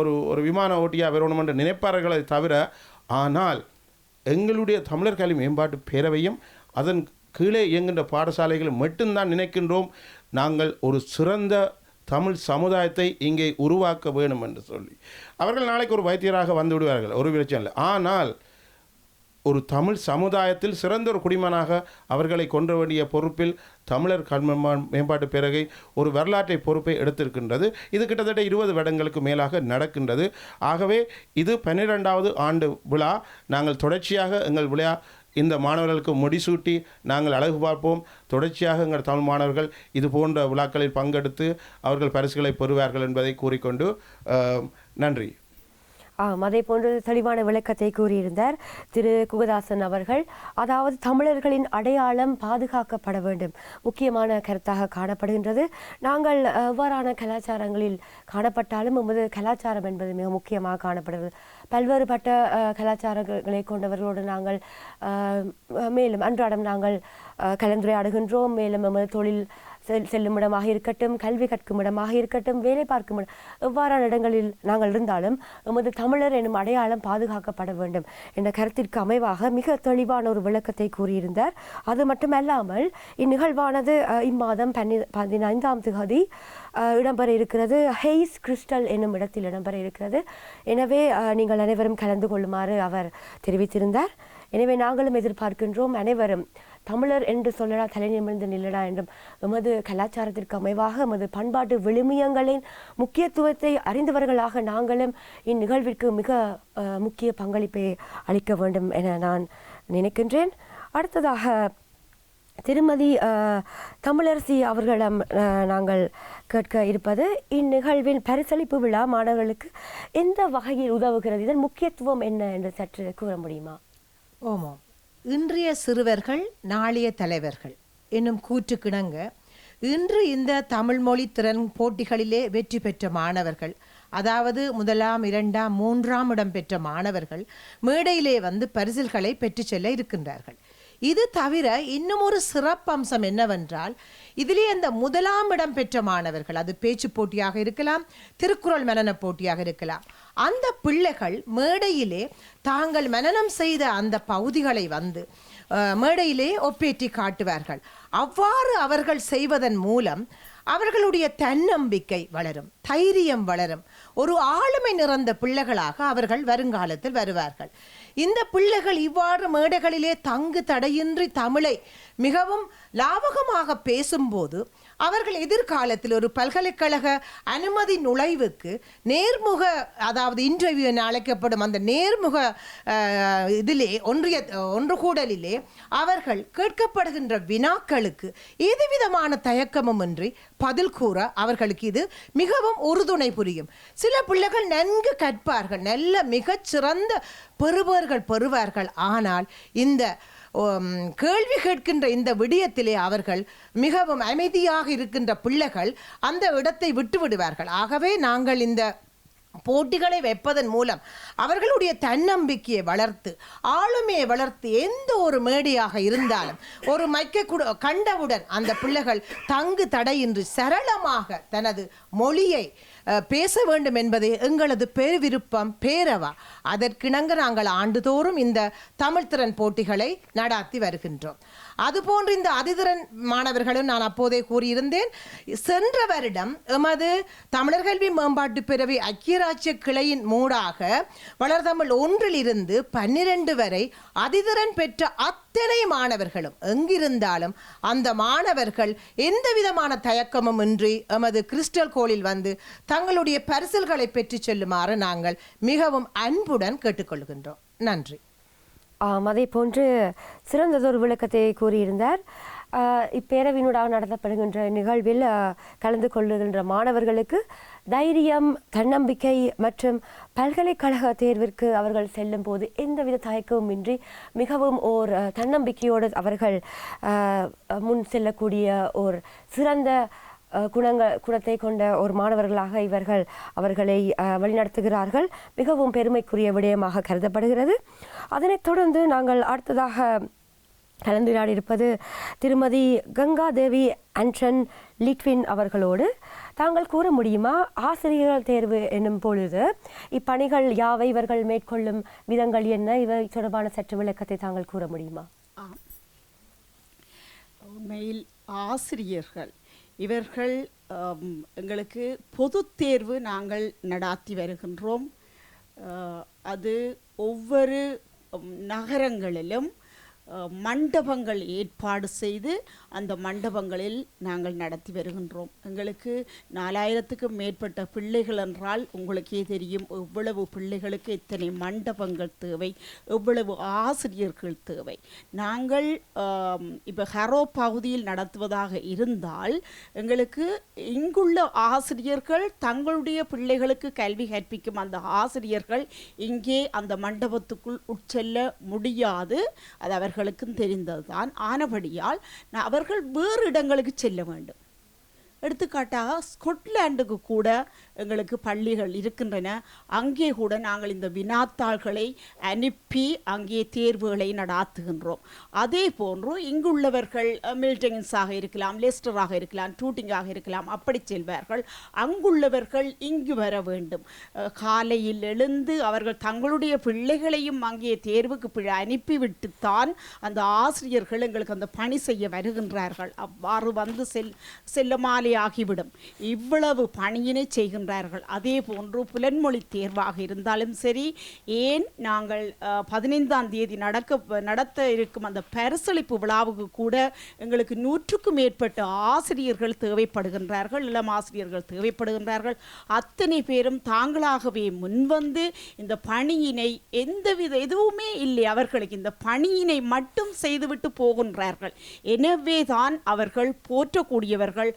ஒரு ஒரு விமான ஓட்டியாக வரணும் என்று நினைப்பார்களை தவிர, ஆனால் எங்களுடைய தமிழர் கல்வி மேம்பாட்டு பேரவையும் அதன் கீழே இயங்குகின்ற பாடசாலைகளை மட்டும்தான் நினைக்கின்றோம் நாங்கள் ஒரு சிறந்த தமிழ் சமுதாயத்தை இங்கே உருவாக்க வேண்டும் என்று சொல்லி. அவர்கள் நாளைக்கு ஒரு வைத்தியராக வந்து விடுவார்கள், ஒரு பிரச்சனை இல்லை. ஆனால் ஒரு தமிழ் சமுதாயத்தில் சிறந்த ஒரு குடிமகனாக அவர்களை கொண்டு வேண்டிய பொறுப்பில் தமிழர் கல்வி மேம்பாட்டு பேரவை ஒரு வரலாற்றை பொறுப்பை எடுத்திருக்கின்றது. இது கிட்டத்தட்ட 20 வருடங்களுக்கு மேலாக நடக்கின்றது. ஆகவே இது 12வது ஆண்டு விழா. நாங்கள் தொடர்ச்சியாக எங்கள் விழா இந்த மாணவர்களுக்கு முடிசூட்டி நாங்கள் அழகு பார்ப்போம். தொடர்ச்சியாக எங்கள் தமிழ் மாணவர்கள் இது போன்ற விழாக்களில் பங்கெடுத்து அவர்கள் பரிசுகளை பெறுவார்கள் என்பதை கூறிக்கொண்டு நன்றி. அதே போன்று தெளிவான விளக்கத்தை கூறியிருந்தார் திரு குகதாசன் அவர்கள். அதாவது தமிழர்களின் அடையாளம் பாதுகாக்கப்பட வேண்டும் முக்கியமான கருத்தாக காணப்படுகின்றது. நாங்கள் எவ்வாறான கலாச்சாரங்களில் காணப்பட்டாலும் நமது கலாச்சாரம் என்பது மிக முக்கியமாக காணப்படுகிறது. பல்வேறுபட்ட கலாச்சாரங்களை கொண்டவர்களோடு நாங்கள் மேலும் அன்றாடம் நாங்கள் கலந்துரையாடுகின்றோம். மேலும் நமது தொழில் செல்லும் இடமாக இருக்கட்டும், கல்வி கற்கும் இடமாக இருக்கட்டும், வேலை பார்க்கும் இடம், எவ்வாறான இடங்களில் நாங்கள் இருந்தாலும் எமது தமிழர் எனும் அடையாளம் பாதுகாக்கப்பட வேண்டும் என்ற கருத்திற்கு அமைவாக மிக தெளிவான ஒரு விளக்கத்தை கூறியிருந்தார். அது மட்டுமல்லாமல் இந்நிகழ்வானது இம்மாதம் 15ஆம் தேதி இடம்பெற இருக்கிறது. ஹெய்ஸ் கிறிஸ்டல் என்னும் இடத்தில் இடம்பெற இருக்கிறது. எனவே நீங்கள் அனைவரும் கலந்து கொள்ளுமாறு அவர் தெரிவித்திருந்தார். எனவே நாங்களும் எதிர்பார்க்கின்றோம் அனைவரும் தமிழர் என்று சொல்லடா தலை நிமிர்ந்து நில்லடா என்றும் எமது கலாச்சாரத்திற்கு அமைவாக எமது பண்பாட்டு விழுமியங்களின் முக்கியத்துவத்தை அறிந்தவர்களாக நாங்களும் இந்நிகழ்விற்கு மிக முக்கிய பங்களிப்பை அளிக்க வேண்டும் என நான் நினைக்கின்றேன். அடுத்ததாக திருமதி தமிழரசி அவர்களிடம் நாங்கள் கேட்க இருப்பது, இந்நிகழ்வின் பரிசளிப்பு விழா மாணவர்களுக்கு எந்த வகையில் உதவுகிறது, இதன் முக்கியத்துவம் என்ன என்று சற்று கூற முடியுமா? ஓமோ, இன்றைய சிறுவர்கள் நாளைய தலைவர்கள் என்னும் கூற்றுக்கிணங்க இன்று இந்த தமிழ் மொழி திறன் போட்டிகளிலே வெற்றி பெற்ற மாணவர்கள், அதாவது 1ஆம் 2ஆம் 3ஆம் இடம் பெற்ற மாணவர்கள் மேடையிலே வந்து பரிசில்களை பெற்று செல்ல இருக்கின்றார்கள். இது தவிர இன்னும் ஒரு சிறப்பம்சம் என்னவென்றால், இதிலே அந்த 1ஆம் இடம் பெற்ற மாணவர்கள், அது பேச்சு போட்டியாக இருக்கலாம், திருக்குறள் மனன போட்டியாக இருக்கலாம், அந்த பிள்ளைகள் மேடையிலே தாங்கள் மனனம் செய்த அந்த பகுதிகளை வந்து மேடையிலே ஒப்பேற்றி காட்டுவார்கள். அவ்வாறு அவர்கள் செய்வதன் மூலம் அவர்களுடைய தன்னம்பிக்கை வளரும், தைரியம் வளரும், ஒரு ஆளுமை நிறைந்த பிள்ளைகளாக அவர்கள் வருங்காலத்தில் வருவார்கள். இந்த பிள்ளைகள் இவ்வாறு மேடைகளிலே தங்கு தடையின்றி தமிழை மிகவும் லாபகமாக பேசும்போது அவர்கள் எதிர்காலத்தில் ஒரு பல்கலைக்கழக அனுமதி நுழைவுக்கு நேர்முக, அதாவது இன்டர்வியூ என அழைக்கப்படும் அந்த நேர்முக இதிலே ஒன்று கூடலிலே அவர்கள் கேட்கப்படுகின்ற வினாக்களுக்கு எதுவிதமான தயக்கமும் இன்றி பதில் கூற அவர்களுக்கு இது மிகவும் உறுதுணை புரியும். சில பிள்ளைகள் நன்கு கற்பார்கள், நல்ல மிகச்சிறந்த பெறுவார்கள். ஆனால் இந்த கேள்வி கேட்கின்ற இந்த விடயத்திலே அவர்கள் மிகவும் அமைதியாக இருக்கின்ற பிள்ளைகள் அந்த இடத்தை விட்டு விடுவார்கள். ஆகவே நாங்கள் இந்த போட்டிகளை வைப்பதன் மூலம் அவர்களுடைய தன்னம்பிக்கையை வளர்த்து ஆளுமையை வளர்த்து எந்த ஒரு மேடையாக இருந்தாலும் ஒரு மைக்க கண்டவுடன் அந்த பிள்ளைகள் தங்கு தடையின்றி சரளமாக தனது மொழியை பேச வேண்டும் என்பது எங்களது பெருவிருப்பம், பேரவா. அதற்கிணங்க நாங்கள் ஆண்டுதோறும் இந்த தமிழ் திறன் போட்டிகளை நடாத்தி வருகின்றோம். அதுபோன்று இந்த அதிதிறன் மாணவர்களும் நான் அப்போதே கூறியிருந்தேன், சென்ற வருடம் எமது தமிழர் கல்வி மேம்பாட்டு பேரவை ஐக்கிய ராஜ்ய கிளையின் மூடாக வளர்தமிழ் 1 12 வரை அதிதிறன் பெற்ற அத்தனை மாணவர்களும் எங்கிருந்தாலும் அந்த மாணவர்கள் எந்த விதமான தயக்கமும் இன்றி எமது கிறிஸ்டல் கோளில் வந்து தங்களுடைய பரிசில்களை பெற்று செல்லுமாறு நாங்கள் மிகவும் அன்புடன் கேட்டுக்கொள்கின்றோம். நன்றி. அதே போன்று சிறந்ததொரு விளக்கத்தை கூறியிருந்தார். இப்பேரவினூடாக நடத்தப்படுகின்ற நிகழ்வில் கலந்து கொள்ளுகின்ற மாணவர்களுக்கு தைரியம், தன்னம்பிக்கை மற்றும் பல்கலைக்கழக தேர்விற்கு அவர்கள் செல்லும் போது எந்தவித தயக்கமும் இன்றி மிகவும் ஓர் தன்னம்பிக்கையோடு அவர்கள் முன் செல்லக்கூடிய ஒரு சிறந்த குணத்தை கொண்ட ஒரு மாணவர்களாக இவர்கள் அவர்களை வழிநடத்துகிறார்கள். மிகவும் பெருமைக்குரிய விடயமாக கருதப்படுகிறது. அதனைத் தொடர்ந்து நாங்கள் அடுத்ததாக கலந்துரையாடியிருப்பது திருமதி கங்காதேவி அன்டன் லிட்வின் அவர்களோடு. தாங்கள் கூற முடியுமா, ஆசிரியர்கள் தேர்வு என்னும் பொழுது இப்பணிகள் யாவை, இவர்கள் மேற்கொள்ளும் விதங்கள் என்ன, இவை தொடர்பான சற்று விளக்கத்தை தாங்கள் கூற முடியுமா? உண்மையில் ஆசிரியர்கள் இவர்கள் எங்களுக்கு பொது தேர்வு நாங்கள் நடாத்தி வருகின்றோம். அது ஒவ்வொரு நகரங்களிலும் மண்டபங்கள் ஏற்பாடு செய்து அந்த மண்டபங்களில் நாங்கள் நடத்தி வருகின்றோம். எங்களுக்கு 4000க்கும் மேற்பட்ட பிள்ளைகள் என்றால் உங்களுக்கே தெரியும் எவ்வளவு பிள்ளைகளுக்கு எத்தனை மண்டபங்கள் தேவை, எவ்வளவு ஆசிரியர்கள் தேவை. நாங்கள் இப்போ ஹரோ பகுதியில் நடத்துவதாக இருந்தால் எங்களுக்கு இங்குள்ள ஆசிரியர்கள் தங்களுடைய பிள்ளைகளுக்கு கல்வி கற்பிக்கும் அந்த ஆசிரியர்கள் இங்கே அந்த மண்டபத்துக்குள் உட்செல்ல முடியாது. அது அவர்களுக்கும் தெரிந்ததுதான். ஆனபடியால் அவர்கள் வேறு இடங்களுக்கு செல்ல வேண்டும். எடுத்துக்காட்டாக ஸ்கொட்லாண்டுக்கு கூட எங்களுக்கு பள்ளிகள் இருக்கின்றன. அங்கே கூட நாங்கள் இந்த வினாத்தாள்களை அனுப்பி அங்கே தேர்வுகளை நடாத்துகின்றோம். அதே போன்று இங்குள்ளவர்கள் மில்டன்ஸாக இருக்கலாம், லெஸ்டராக இருக்கலாம், டூட்டிங்காக இருக்கலாம், அப்படி செல்வார்கள். அங்குள்ளவர்கள் இங்கு வர வேண்டும். காலையில் எழுந்து அவர்கள் தங்களுடைய பிள்ளைகளையும் அங்கே தேர்வுக்கு அனுப்பிவிட்டுத்தான் அந்த ஆசிரியர்கள் எங்களுக்கு அந்த பணி செய்ய வருகின்றார்கள். அவ்வாறு வந்து செல்ல மாலை ஆகிவிடும். இவ்வளவு பணியினை செய்கின்றார்கள். அதே போன்று புலன்மொழி தேர்வாக இருந்தாலும் சரி, ஏன் நாங்கள் 15ஆம் தேதி நடத்த இருக்கும் அந்த பரிசளிப்பு விழாவுக்கு கூட எங்களுக்கு 100க்கும் மேற்பட்ட ஆசிரியர்கள் தேவைப்படுகின்றார்கள், இளம் ஆசிரியர்கள் தேவைப்படுகின்றார்கள். அத்தனை பேரும் தாங்களாகவே முன்வந்து இந்த பணியினை எதுவுமே இல்லை அவர்களுக்கு, இந்த பணியினை மட்டும் செய்துவிட்டு போகின்றார்கள். எனவே தான் அவர்கள் போற்றக்கூடியவர்கள்.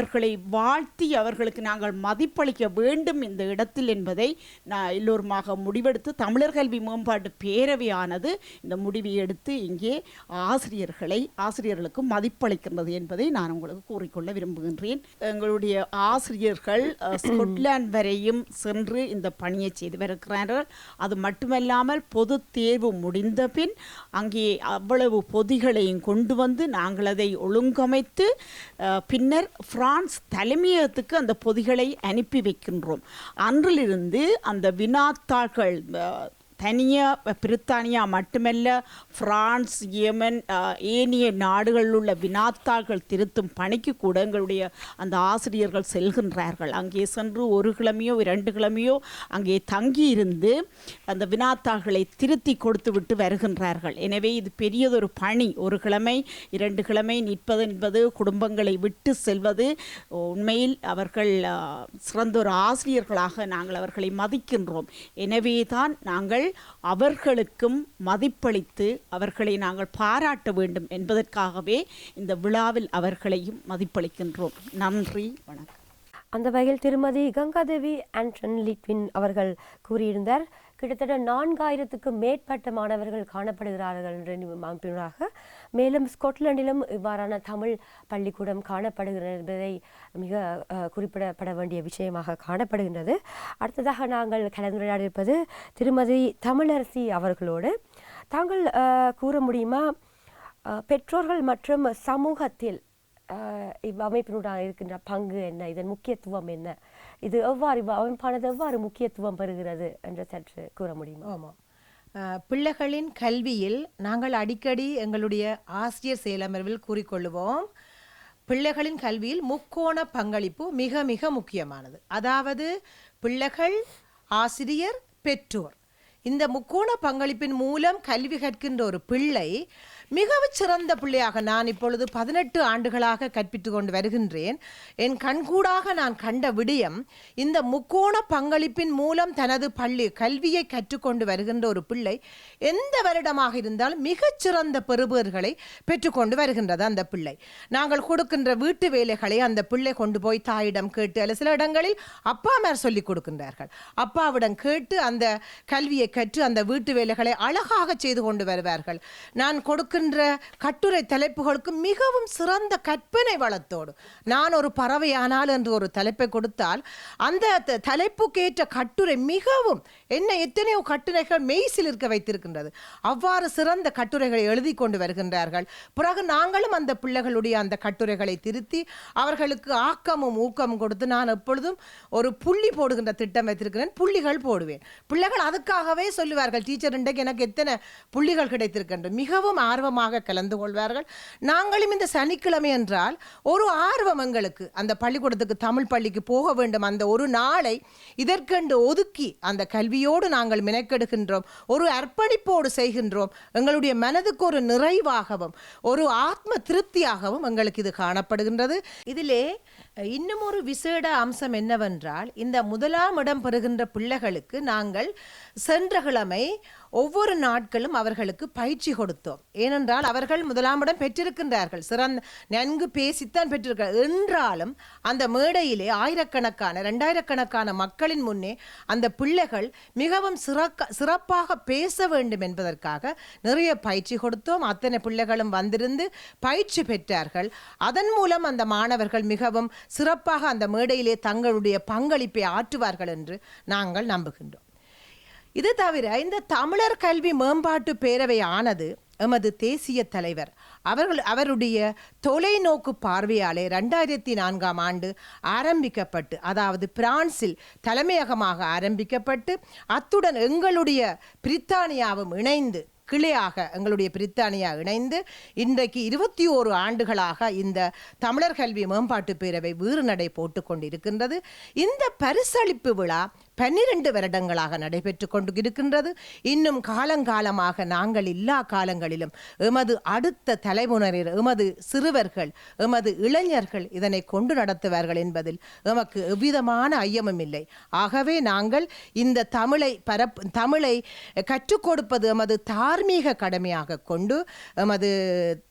அவர்களை வாழ்த்தி அவர்களுக்கு நாங்கள் மதிப்பளிக்க வேண்டும் இந்த இடத்தில் என்பதை நான் எல்லோருமாக முடிவெடுத்து தமிழர் கல்வி மேம்பாட்டு பேரவையானது இந்த முடிவை எடுத்து இங்கே ஆசிரியர்களுக்கு மதிப்பளிக்கின்றது என்பதை நான் உங்களுக்கு கூறிக்கொள்ள விரும்புகின்றேன். எங்களுடைய ஆசிரியர்கள் ஸ்கொட்லாந்து வரையும் சென்று இந்த பணியை செய்து வருகிறார்கள். அது மட்டுமல்லாமல் பொது தேர்வு முடிந்த பின் அங்கே அவ்வளவு பொதிகளையும் கொண்டு வந்து நாங்கள் அதை ஒழுங்கமைத்து பின்னர் பிரான்ஸ் தலைமையகத்துக்கு அந்த பொதிகளை அனுப்பி வைக்கின்றோம். அன்றிலிருந்து அந்த வினாத்தாள்கள் பிரித்தானியா மட்டுமல்ல, பிரான்ஸ், யேமன், ஏனைய நாடுகளில் உள்ள வினாத்தாள்கள் திருத்தும் பணிக்கு கூட எங்களுடைய அந்த ஆசிரியர்கள் செல்கின்றார்கள். அங்கே சென்று 1 கிழமையோ 2 கிழமையோ அங்கே தங்கியிருந்து அந்த வினாத்தாள்களை திருத்தி கொடுத்து விட்டு வருகின்றார்கள். எனவே இது பெரியதொரு பணி. 1 கிழமை 2 கிழமை நிற்பது என்பது, குடும்பங்களை விட்டு செல்வது, உண்மையில் அவர்கள் சிறந்த ஒரு ஆசிரியர்களாக நாங்கள் அவர்களை மதிக்கின்றோம். எனவே தான் நாங்கள் அவர்களுக்கும் மதிப்பளித்து அவர்களை நாங்கள் பாராட்ட வேண்டும் என்பதற்காகவே இந்த விழாவில் அவர்களையும் மதிப்பளிக்கின்றோம். நன்றி, வணக்கம். அந்த வகையில் திருமதி கங்காதேவி ஆண்டன் லிட்வின் அவர்கள் கூறியிருந்தார். கிட்டத்தட்ட 4000க்கும் மேற்பட்ட மாணவர்கள் காணப்படுகிறார்கள் என்ற அமைப்பினராக. மேலும் ஸ்கொட்லாண்டிலும் இவ்வாறான தமிழ் பள்ளிக்கூடம் காணப்படுகிறது என்பதை மிக குறிப்பிடப்பட வேண்டிய விஷயமாக காணப்படுகின்றது. அடுத்ததாக நாங்கள் கலந்துரையாடியிருப்பது திருமதி தமிழரசி அவர்களோடு. தாங்கள் கூற முடியுமா, பெற்றோர்கள் மற்றும் சமூகத்தில் இவ்வமைப்பினுடைய இருக்கின்ற பங்கு என்ன, இதன் முக்கியத்துவம் என்ன, இது அமைப்பானது எவ்வாறு முக்கியத்துவம் பெறுகிறது என்று சற்று கூற முடியுமா? ஆமாம், பிள்ளைகளின் கல்வியில் நாங்கள் அடிக்கடி எங்களுடைய ஆசிரியர் செயலமர்வில் கூறிக்கொள்ளுவோம், பிள்ளைகளின் கல்வியில் முக்கோண பங்களிப்பு மிக மிக முக்கியமானது. அதாவது பிள்ளைகள், ஆசிரியர், பெற்றோர், இந்த முக்கோண பங்களிப்பின் மூலம் கல்வி கற்கின்ற ஒரு பிள்ளை மிகவும் சிறந்த பிள்ளையாக, நான் இப்பொழுது 18 ஆண்டுகளாக கற்பித்து கொண்டு வருகின்றேன். என் கண்கூடாக நான் கண்ட விடயம், இந்த முக்கோண பங்களிப்பின் மூலம் தனது கல்வியை கற்றுக்கொண்டு வருகின்ற ஒரு பிள்ளை எந்த வருடமாக இருந்தாலும் மிகச்சிறந்த பெறுபேறுகளை பெற்றுக்கொண்டு வருகின்றது அந்த பிள்ளை. நாங்கள் கொடுக்கின்ற வீட்டு வேலைகளை அந்த பிள்ளை கொண்டு போய் தாயிடம் கேட்டு, அல்ல சில இடங்களில் அப்பா அம்மார் சொல்லிக் கொடுக்கின்றார்கள், அப்பாவிடம் கேட்டு அந்த கல்வியை கற்று அந்த வீட்டு வேலைகளை அழகாக செய்து கொண்டு வருவார்கள். நான் கொடுக்கின்ற கட்டுரை தலைப்புகளுக்கு மிகவும் சிறந்த கற்பனை வளத்தோடு, நான் ஒரு பறவையானால் என்று ஒரு தலைப்பை கொடுத்தால் அந்த தலைப்புக்கேற்ற கட்டுரை மிகவும் எத்தனையோ கட்டுரைகள் மெய்சில் இருக்க வைத்திருக்கின்றது. அவ்வாறு சிறந்த கட்டுரைகளை எழுதி கொண்டு வருகின்றார்கள். பிறகு நாங்களும் அந்த பிள்ளைகளுடைய அந்த கட்டுரைகளை திருத்தி அவர்களுக்கு ஆக்கமும் ஊக்கமும் கொடுத்து, நான் எப்பொழுதும் ஒரு புள்ளி போடுகின்ற திட்டம் வைத்திருக்கிறேன். புள்ளிகள் போடுவேன். பிள்ளைகள் அதுக்காகவே சொல்லுவார்கள், டீச்சர் இன்றைக்கு எனக்கு எத்தனை புள்ளிகள் கிடைத்திருக்கின்ற, மிகவும் ஆர்வம் ஆர்வமாக கலந்து கொள்வார்கள். நாங்களும் இந்த சனிக்கிழமை என்றால் ஒரு ஆர்வம் எங்களுக்கு, அந்த பள்ளிக்கூடத்துக்கு தமிழ் பள்ளிக்கு போக வேண்டும், அந்த ஒரு நாளை இதற்கென்று ஒதுக்கி அந்த கல்வியோடு நாங்கள் மெனக்கெடுகின்றோம், ஒரு அர்ப்பணிப்போடு செய்கின்றோம். எங்களுடைய மனதுக்கு ஒரு நிறைவாகவும் ஒரு ஆத்ம திருப்தியாகவும் எங்களுக்கு இது காணப்படுகின்றது. இதிலே இன்னும் ஒரு விசேட அம்சம் என்னவென்றால், இந்த முதலாம் இடம் பெறுகின்ற பிள்ளைகளுக்கு நாங்கள் சென்ற கிழமை ஒவ்வொரு நாட்களும் அவர்களுக்கு பயிற்சி கொடுத்தோம். ஏனென்றால் அவர்கள் முதலாம் இடம் பெற்றிருக்கின்றார்கள், சிறந்த நன்கு பேசித்தான் பெற்றிருக்கிறார்கள். என்றாலும் அந்த மேடையிலே ஆயிரக்கணக்கான 2000கணக்கான மக்களின் முன்னே அந்த பிள்ளைகள் மிகவும் சிறப்பாக பேச வேண்டும் என்பதற்காக நிறைய பயிற்சி கொடுத்தோம். அத்தனை பிள்ளைகளும் வந்திருந்து பயிற்சி பெற்றார்கள். அதன் மூலம் அந்த மாணவர்கள் மிகவும் சிறப்பாக அந்த மேடையிலே தங்களுடைய பங்களிப்பை ஆற்றுவார்கள் என்று நாங்கள் நம்புகின்றோம். இது தவிர இந்த தமிழர் கல்வி மேம்பாட்டு பேரவை ஆனது எமது தேசிய தலைவர் அவருடைய தொலைநோக்கு பார்வையாலே 2004ஆம் ஆண்டு ஆரம்பிக்கப்பட்டு, அதாவது பிரான்சில் தலைமையகமாக ஆரம்பிக்கப்பட்டு, அத்துடன் எங்களுடைய பிரித்தானியாவும் இணைந்து கிளையாக எங்களுடைய பிரித்தானியா இணைந்து இன்றைக்கு 21 ஆண்டுகளாக இந்த தமிழர் கல்வி மேம்பாட்டு பேரவை வீறு நடை போட்டு கொண்டிருக்கின்றது. இந்த பரிசளிப்பு விழா 12 வருடங்களாக நடைபெற்று கொண்டு இருக்கின்றது. இன்னும் காலங்காலமாக நாங்கள் எல்லா காலங்களிலும் எமது அடுத்த தலைமுறையினர், எமது சிறுவர்கள், எமது இளைஞர்கள் இதனை கொண்டு நடத்துவார்கள் என்பதில் எமக்கு எவ்விதமான ஐயமும் இல்லை. ஆகவே நாங்கள் இந்த தமிழை கற்றுக் கொடுப்பது எமது தார்மீக கடமையாக கொண்டு எமது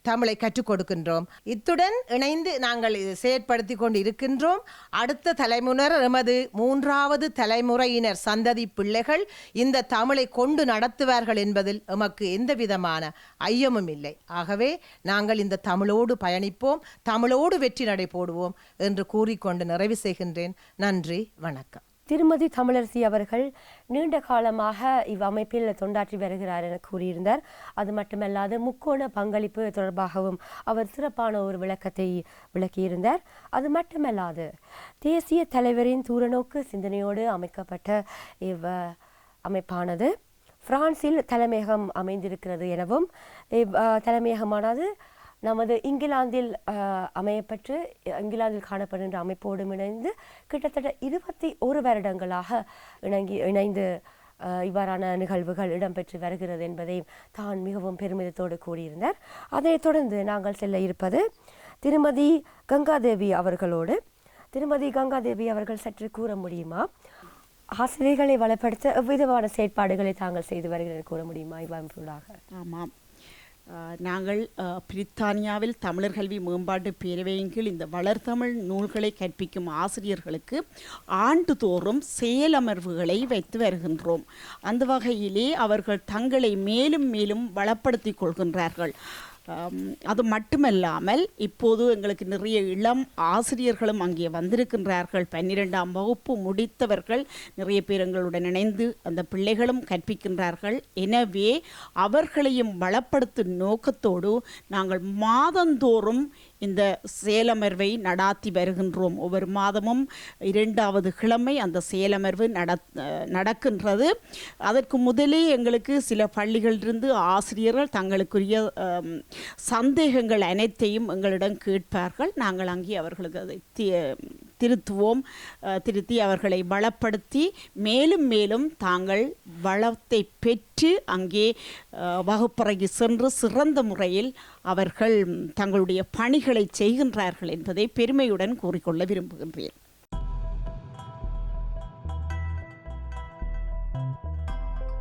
தமிழை கற்றுக் கொடுக்கின்றோம். இத்துடன் இணைந்து நாங்கள் செயற்படுத்தி கொண்டு இருக்கின்றோம். அடுத்த தலைமுறையினர், எமது 3வது தலைமுறையினர் சந்ததி பிள்ளைகள் இந்த தமிழை கொண்டு நடத்துவார்கள் என்பதில் எமக்கு எந்த விதமான ஐயமும் இல்லை. ஆகவே நாங்கள் இந்த தமிழோடு பயணிப்போம், தமிழோடு வெற்றி நடை போடுவோம் என்று கூறிக்கொண்டு நிறைவு செய்கின்றேன். நன்றி, வணக்கம். திருமதி தமிழரசி அவர்கள் நீண்ட காலமாக இவ்வமைப்பில் தொண்டாற்றி வருகிறார் என கூறியிருந்தார். அது மட்டுமல்லாது முக்கோண பங்களிப்பு தொடர்பாகவும் அவர் சிறப்பான ஒரு விளக்கத்தை விளக்கியிருந்தார். அது மட்டுமல்லாது தேசிய தலைவரின் தூரநோக்கு சிந்தனையோடு அமைக்கப்பட்ட இவ் அமைப்பானது பிரான்சில் தலைமையகம் அமைந்திருக்கிறது எனவும், தலைமையகமானது நமது இங்கிலாந்தில் அமையப்பட்டு இங்கிலாந்தில் காணப்படுகின்ற அமைப்போடு இணைந்து கிட்டத்தட்ட 21 வருடங்களாக இணைந்து இவ்வாறான நிகழ்வுகள் இடம்பெற்று வருகிறது என்பதை தான் மிகவும் பெருமிதத்தோடு கூறியிருந்தார். அதைத் தொடர்ந்து நாங்கள் செல்ல இருப்பது திருமதி கங்காதேவி அவர்களோடு. திருமதி கங்காதேவி அவர்கள் சற்று கூற முடியுமா, ஆசிரியர்களை வளப்படுத்த எவ்விதமான செயற்பாடுகளை தாங்கள் செய்து வருகிறேன் கூற முடியுமா இவ்வமைப்புகளாக? ஆமாம், நாங்கள் பிரித்தானியாவில் தமிழர் கல்வி மேம்பாட்டு பேரவையின் கீழ் இந்த வளர்தமிழ் நூல்களை கற்பிக்கும் ஆசிரியர்களுக்கு ஆண்டுதோறும் செயலமர்வுகளை வைத்து வருகின்றோம். அந்த வகையிலே அவர்கள் தங்களை மேலும் மேலும் வளப்படுத்தி கொள்கின்றார்கள். அது மட்டுமல்லாமல் இப்போது எங்களுக்கு நிறைய இளம் ஆசிரியர்களும் அங்கே வந்திருக்கின்றார்கள். 12ஆம் வகுப்பு முடித்தவர்கள் நிறைய பேர் எங்களுடன் இணைந்து அந்த பிள்ளைகளும் கற்பிக்கின்றார்கள். எனவே அவர்களையும் வளப்படுத்தும் நோக்கத்தோடு நாங்கள் மாதந்தோறும் இந்த செயலமர்வை நடாத்தி வருகின்றோம். ஒவ்வொரு மாதமும் 2வது கிழமை அந்த செயலமர்வு நடக்கின்றது. அதற்கு முதலே எங்களுக்கு சில பள்ளிகளிலிருந்து ஆசிரியர்கள் தங்களுக்குரிய சந்தேகங்கள் அனைத்தையும் எங்களிடம் கேட்பார்கள். நாங்கள் அங்கே அவர்களுக்கு அதை திருத்தி அவர்களை வளப்படுத்தி மேலும் மேலும் தாங்கள் வளத்தை பெற்று அங்கே வகுப்பறைக்கு சென்று சிறந்த முறையில் அவர்கள் தங்களுடைய பணிகளை செய்கின்றார்கள் என்பதை பெருமையுடன் கூறிக்கொள்ள விரும்புகின்றேன்.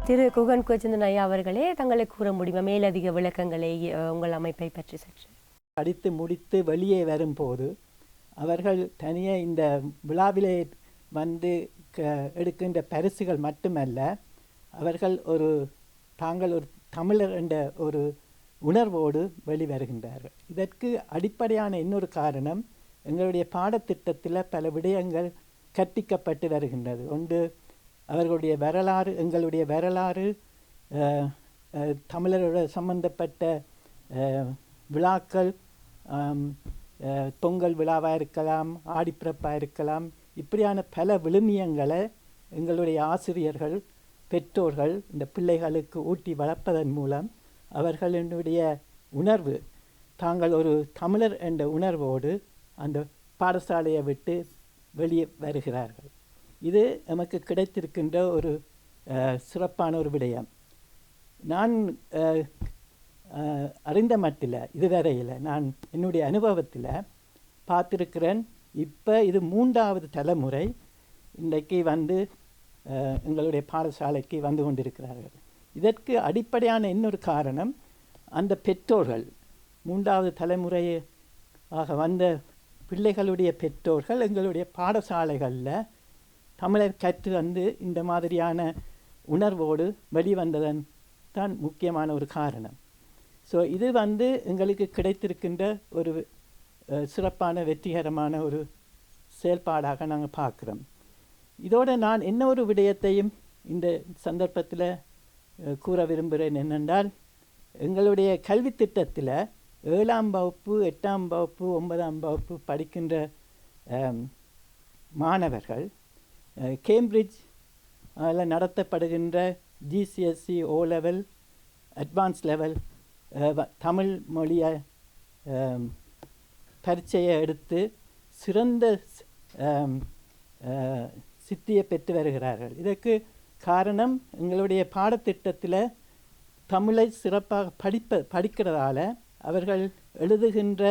திரு குகன் கோச்சந்தன் ஐயா அவர்களே, தங்களை கூற முடியுமா மேலதிக விளக்கங்களை உங்கள் அமைப்பை பற்றி சற்று? படித்து முடித்து வெளியே வரும்போது அவர்கள் தனியே இந்த விழாவிலே வந்து எடுக்கின்ற பரிசுகள் மட்டுமல்ல, அவர்கள் தாங்கள் ஒரு தமிழர் என்ற ஒரு உணர்வோடு வெளிவருகின்றார்கள். இதற்கு அடிப்படையான இன்னொரு காரணம், எங்களுடைய பாடத்திட்டத்தில் பல விடயங்கள் கற்பிக்கப்பட்டு வருகின்றது. ஒன்று அவர்களுடைய வரலாறு, எங்களுடைய வரலாறு, தமிழரோட சம்பந்தப்பட்ட விழாக்கள், பொங்கல் விழாவாக இருக்கலாம், ஆடிப்பிறப்பாக இருக்கலாம், இப்படியான பல விழுமியங்களை எங்களுடைய ஆசிரியர்கள், பெற்றோர்கள் இந்த பிள்ளைகளுக்கு ஊட்டி வளர்ப்பதன் மூலம் அவர்களுடைய உணர்வு, தாங்கள் ஒரு தமிழர் என்ற உணர்வோடு அந்த பாடசாலையை விட்டு வெளியே வருகிறார்கள். இது நமக்கு கிடைத்திருக்கின்ற ஒரு சிறப்பான ஒரு விடயம். நான் அறிந்த மட்டில் இதுவரையில் நான் என்னுடைய அனுபவத்தில் பார்த்துருக்கிறேன். இப்போ இது 3வது தலைமுறை இன்றைக்கு வந்து எங்களுடைய பாடசாலைக்கு வந்து கொண்டிருக்கிறார்கள். இதற்கு அடிப்படையான இன்னொரு காரணம், அந்த பெற்றோர்கள் 3வது தலைமுறையாக வந்த பிள்ளைகளுடைய பெற்றோர்கள் எங்களுடைய பாடசாலைகளில் தமிழர் கற்று வந்து இந்த மாதிரியான உணர்வோடு வெளிவந்ததன் தான் முக்கியமான ஒரு காரணம். ஸோ இது வந்து எங்களுக்கு கிடைத்திருக்கின்ற ஒரு சிறப்பான வெற்றிகரமான ஒரு செயல்பாடாக நாங்கள் பார்க்குறோம். இதோடு நான் என்ன ஒரு விடயத்தையும் இந்த சந்தர்ப்பத்தில் கூற விரும்புகிறேன் என்னென்றால், எங்களுடைய கல்வி திட்டத்தில் 7ஆம் வகுப்பு 8ஆம் வகுப்பு 9ஆம் வகுப்பு படிக்கின்ற மாணவர்கள் கேம்பிரிட்ஜ் நடத்தப்படுகின்ற GCSE O level advance level Tamil மொழியை பரீட்சையை எடுத்து சிறந்த சித்தியை பெற்று வருகிறார்கள். இதற்கு காரணம், எங்களுடைய பாடத்திட்டத்தில் தமிழை சிறப்பாக படிக்கிறதால அவர்கள் எழுதுகின்ற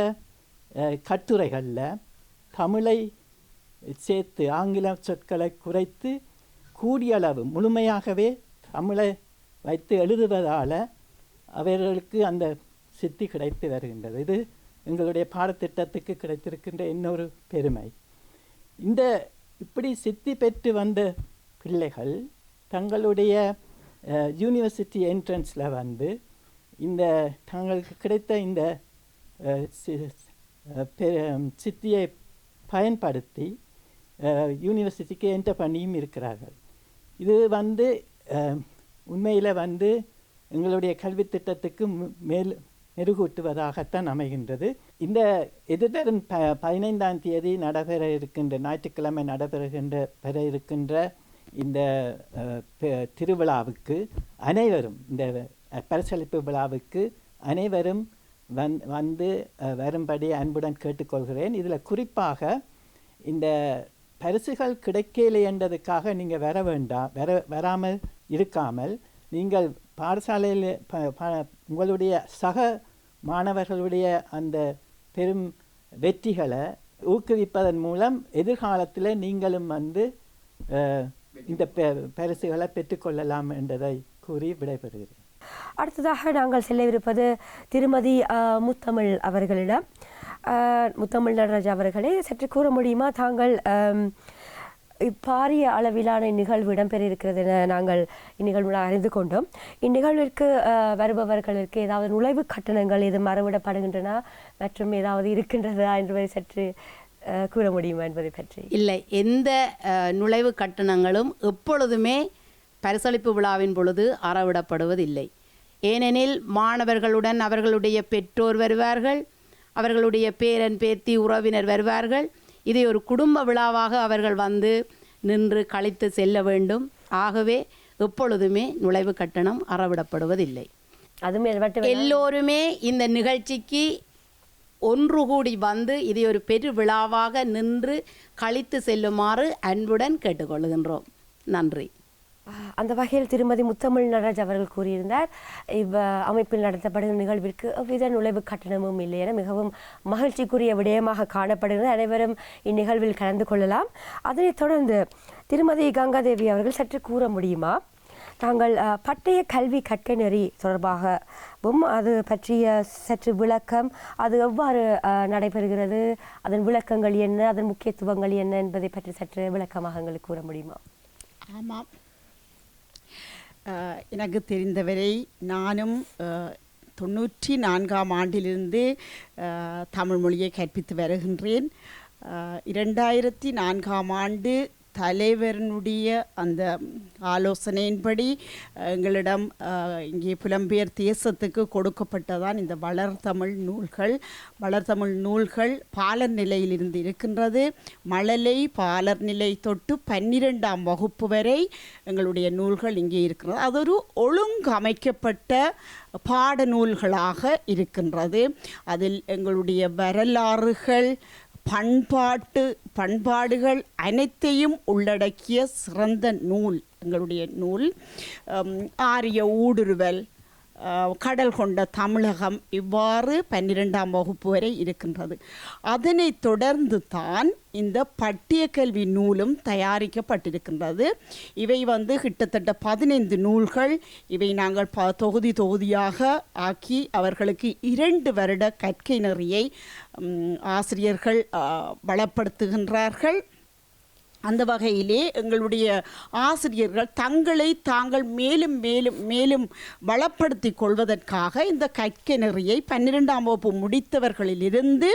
கட்டுரைகளில் தமிழை சேர்த்து ஆங்கில சொற்களை குறைத்து கூடிய அளவு முழுமையாகவே தமிழை வைத்து எழுதுவதால் அவர்களுக்கு அந்த சித்தி கிடைத்து வருகின்றது. இது எங்களுடைய பாடத்திட்டத்துக்கு கிடைத்திருக்கின்ற இன்னொரு பெருமை. இந்த இப்படி சித்தி பெற்று வந்த பிள்ளைகள் தங்களுடைய யூனிவர்சிட்டி என்ட்ரன்ஸில் வந்து இந்த தங்களுக்கு கிடைத்த இந்த சித்தியை பயன்படுத்தி யூனிவர்சிட்டிக்கு என்டர் பண்ணியும் இருக்கிறார்கள். இது வந்து உண்மையில் வந்து எங்களுடைய கல்வி திட்டத்துக்கு மெருகூட்டுவதாகத்தான் அமைகின்றது. இந்த எதிர்வரும் 15ஆம் தேதி நடைபெற இருக்கின்ற ஞாயிற்றுக்கிழமை பெற இருக்கின்ற இந்த திருவிழாவுக்கு அனைவரும், இந்த பரிசளிப்பு விழாவுக்கு அனைவரும் வந்து வரும்படி அன்புடன் கேட்டுக்கொள்கிறேன். இதில் குறிப்பாக இந்த பரிசுகள் கிடைக்கலை என்றதுக்காக நீங்கள் வராமல் இருக்காமல், நீங்கள் பாடசாலையில் உங்களுடைய சக மாணவர்களுடைய அந்த பெரும் வெற்றிகளை ஊக்குவிப்பதன் மூலம் எதிர்காலத்தில் நீங்களும் வந்து இந்த பரிசுகளை பெற்றுக்கொள்ளலாம் என்றதை கூறி விடைபெறுகிறேன். அடுத்ததாக நாங்கள் செல்லவிருப்பது திருமதி முத்தமிழ் அவர்களிடம். முத்தமிழ் நடராஜ் அவர்களே, சற்று கூற முடியுமா, தாங்கள் பாரிய அளவிலான நிகழ்வு இடம்பெற இருக்கிறது என நாங்கள் இந்நிகழ்வுடன் அறிந்து கொண்டோம். இந்நிகழ்விற்கு வருபவர்களுக்கு ஏதாவது நுழைவு கட்டணங்கள் எது மறுவிடப்படுகின்றன மற்றும் ஏதாவது இருக்கின்றதா என்பதை சற்று கூற முடியுமா என்பதை பற்றி? இல்லை, எந்த நுழைவு கட்டணங்களும் எப்பொழுதுமே பரிசளிப்பு விழாவின் பொழுது அறவிடப்படுவதில்லை. ஏனெனில் மாணவர்களுடன் அவர்களுடைய பெற்றோர் வருவார்கள், அவர்களுடைய பேரன் பேத்தி உறவினர் வருவார்கள். இதை ஒரு குடும்ப விழாவாக அவர்கள் வந்து நின்று கழித்து செல்ல வேண்டும். ஆகவே எப்பொழுதுமே நுழைவு கட்டணம் அறவிடப்படுவதில்லை. எல்லோருமே இந்த நிகழ்ச்சிக்கு ஒன்று கூடி வந்து இதை ஒரு பெரு விழாவாக நின்று கழித்து செல்லுமாறு அன்புடன் கேட்டுக்கொள்கின்றோம். நன்றி. அந்த வகையில் திருமதி முத்தமிழ் நடராஜ் அவர்கள் கூறியிருந்தார், அமைப்பில் நடத்தப்படுகிற நிகழ்விற்கு எவ்வித நுழைவு கட்டணமும் இல்லை என மிகவும் மகிழ்ச்சிக்குரிய விடயமாக காணப்படுகிறது. அனைவரும் இந்நிகழ்வில் கலந்து கொள்ளலாம். அதனைத் தொடர்ந்து திருமதி கங்காதேவி அவர்கள் சற்று கூற முடியுமா, தாங்கள் பட்டய கல்வி கற்கை நெறி தொடர்பாகவும் அது பற்றிய சற்று விளக்கம், அது எவ்வாறு நடைபெறுகிறது, அதன் விளக்கங்கள் என்ன, அதன் முக்கியத்துவங்கள் என்ன என்பதை பற்றி சற்று விளக்கமாக எங்களுக்கு கூற முடியுமா? ஆமாம், எனக்கு தெரிந்தவரை நானும் 94ஆம் ஆண்டிலிருந்து தமிழ் மொழியை கற்பித்து வருகின்றேன். 2004ஆம் ஆண்டு தலைவரினுடைய அந்த ஆலோசனையின்படி எங்களிடம் இங்கே புலம்பெயர் தேசத்துக்கு கொடுக்கப்பட்டதான் இந்த வளர்தமிழ் நூல்கள். வளர்தமிழ் நூல்கள் பாலர் நிலையிலிருந்து இருக்கின்றது. மழலை பாலர் நிலை தொட்டு 12ஆம் வகுப்பு வரை எங்களுடைய நூல்கள் இங்கே இருக்கிறது. அது ஒரு ஒழுங்கமைக்கப்பட்ட பாடநூல்களாக இருக்கின்றது. அதில் எங்களுடைய வரலாறுகள், பண்பாடுகள் அனைத்தையும் உள்ளடக்கிய சிறந்த நூல் எங்களுடைய நூல். ஆரிய ஊடுருவல், கடல் கொண்ட தமிழகம், இவ்வாறு 12ஆம் வகுப்பு வரை இருக்கின்றது. அதனைத் தொடர்ந்து தான் இந்த பட்டிய கல்வி நூலும் தயாரிக்கப்பட்டிருக்கின்றது. இவை கிட்டத்தட்ட 15 நூல்கள். இவை நாங்கள் தொகுதியாக ஆக்கி அவர்களுக்கு 2 வருட கற்கை நெறியை ஆசிரியர்கள் வளப்படுத்துகின்றார்கள். அந்த வகையிலே எங்களுடைய ஆசிரியர்கள் தங்களை தாங்கள் மேலும் மேலும் மேலும் வளப்படுத்தி கொள்வதற்காக இந்த கற்கை நெறியை 12ஆம் வகுப்பு முடித்தவர்களிலிருந்து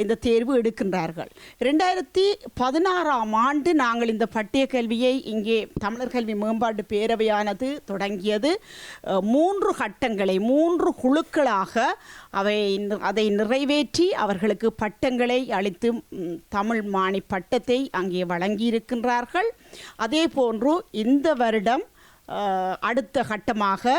இந்த தேர்வு எடுக்கின்றார்கள். 2016ஆம் ஆண்டு நாங்கள் இந்த பட்டிய கல்வியை இங்கே தமிழர் கல்வி மேம்பாட்டு பேரவையானது தொடங்கியது. 3 கட்டங்களை 3 குழுக்களாக அதை நிறைவேற்றி அவர்களுக்கு பட்டங்களை அளித்து தமிழ் மாணி பட்டத்தை அங்கே வழங்கியிருக்கின்றார்கள். அதே போன்று இந்த வருடம் அடுத்த கட்டமாக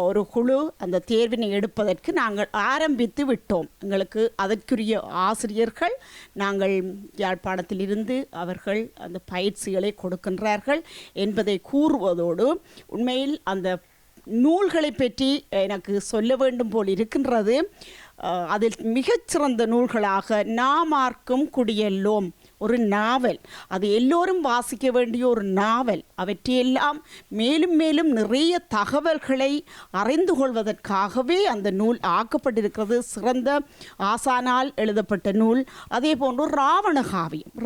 ஒரு குழு அந்த தேர்வினை எடுப்பதற்கு நாங்கள் ஆரம்பித்து விட்டோம். எங்களுக்கு அதற்குரிய ஆசிரியர்கள் நாங்கள் யாழ்ப்பாணத்திலிருந்து அவர்கள் அந்த பயிற்சிகளை கொடுக்கின்றார்கள் என்பதை கூறுவதோடு, உண்மையில் அந்த நூல்களை பற்றி எனக்கு சொல்ல வேண்டும் போல் இருக்கின்றது. அதில் மிகச்சிறந்த நூல்களாக நாமார்க்கும் குடியெல்லோம் ஒரு நாவல், அது எல்லோரும் வாசிக்க வேண்டிய ஒரு நாவல். அவற்றையெல்லாம் மேலும் மேலும் நிறைய தகவல்களை அறிந்து கொள்வதற்காகவே அந்த நூல் ஆக்கப்பட்டிருக்கிறது. சிறந்த ஆசானால் எழுதப்பட்ட நூல். அதே போன்று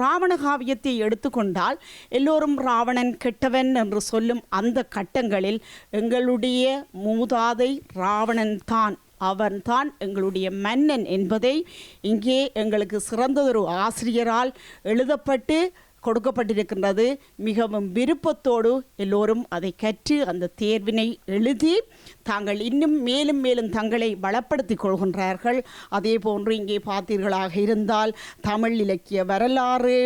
ராவணகாவியத்தை எடுத்துக்கொண்டால் எல்லோரும் ராவணன் கெட்டவன் என்று சொல்லும் அந்த கட்டங்களில் எங்களுடைய மூதாதை ராவணன் தான், அவன்தான் எங்களுடைய மன்னன் என்பதை இங்கே எங்களுக்கு சிறந்ததொரு ஆசிரியரால் எழுதப்பட்டு கொடுக்கப்பட்டிருக்கின்றது. மிகவும் விருப்பத்தோடு எல்லோரும் அதை கற்று அந்த தேர்வினை எழுதி தாங்கள் இன்னும் மேலும் மேலும் தங்களை வளப்படுத்திக் கொள்கின்றார்கள். அதே போன்று இங்கே பார்த்தீர்களாக இருந்தால் தமிழ் இலக்கிய வரலாறு,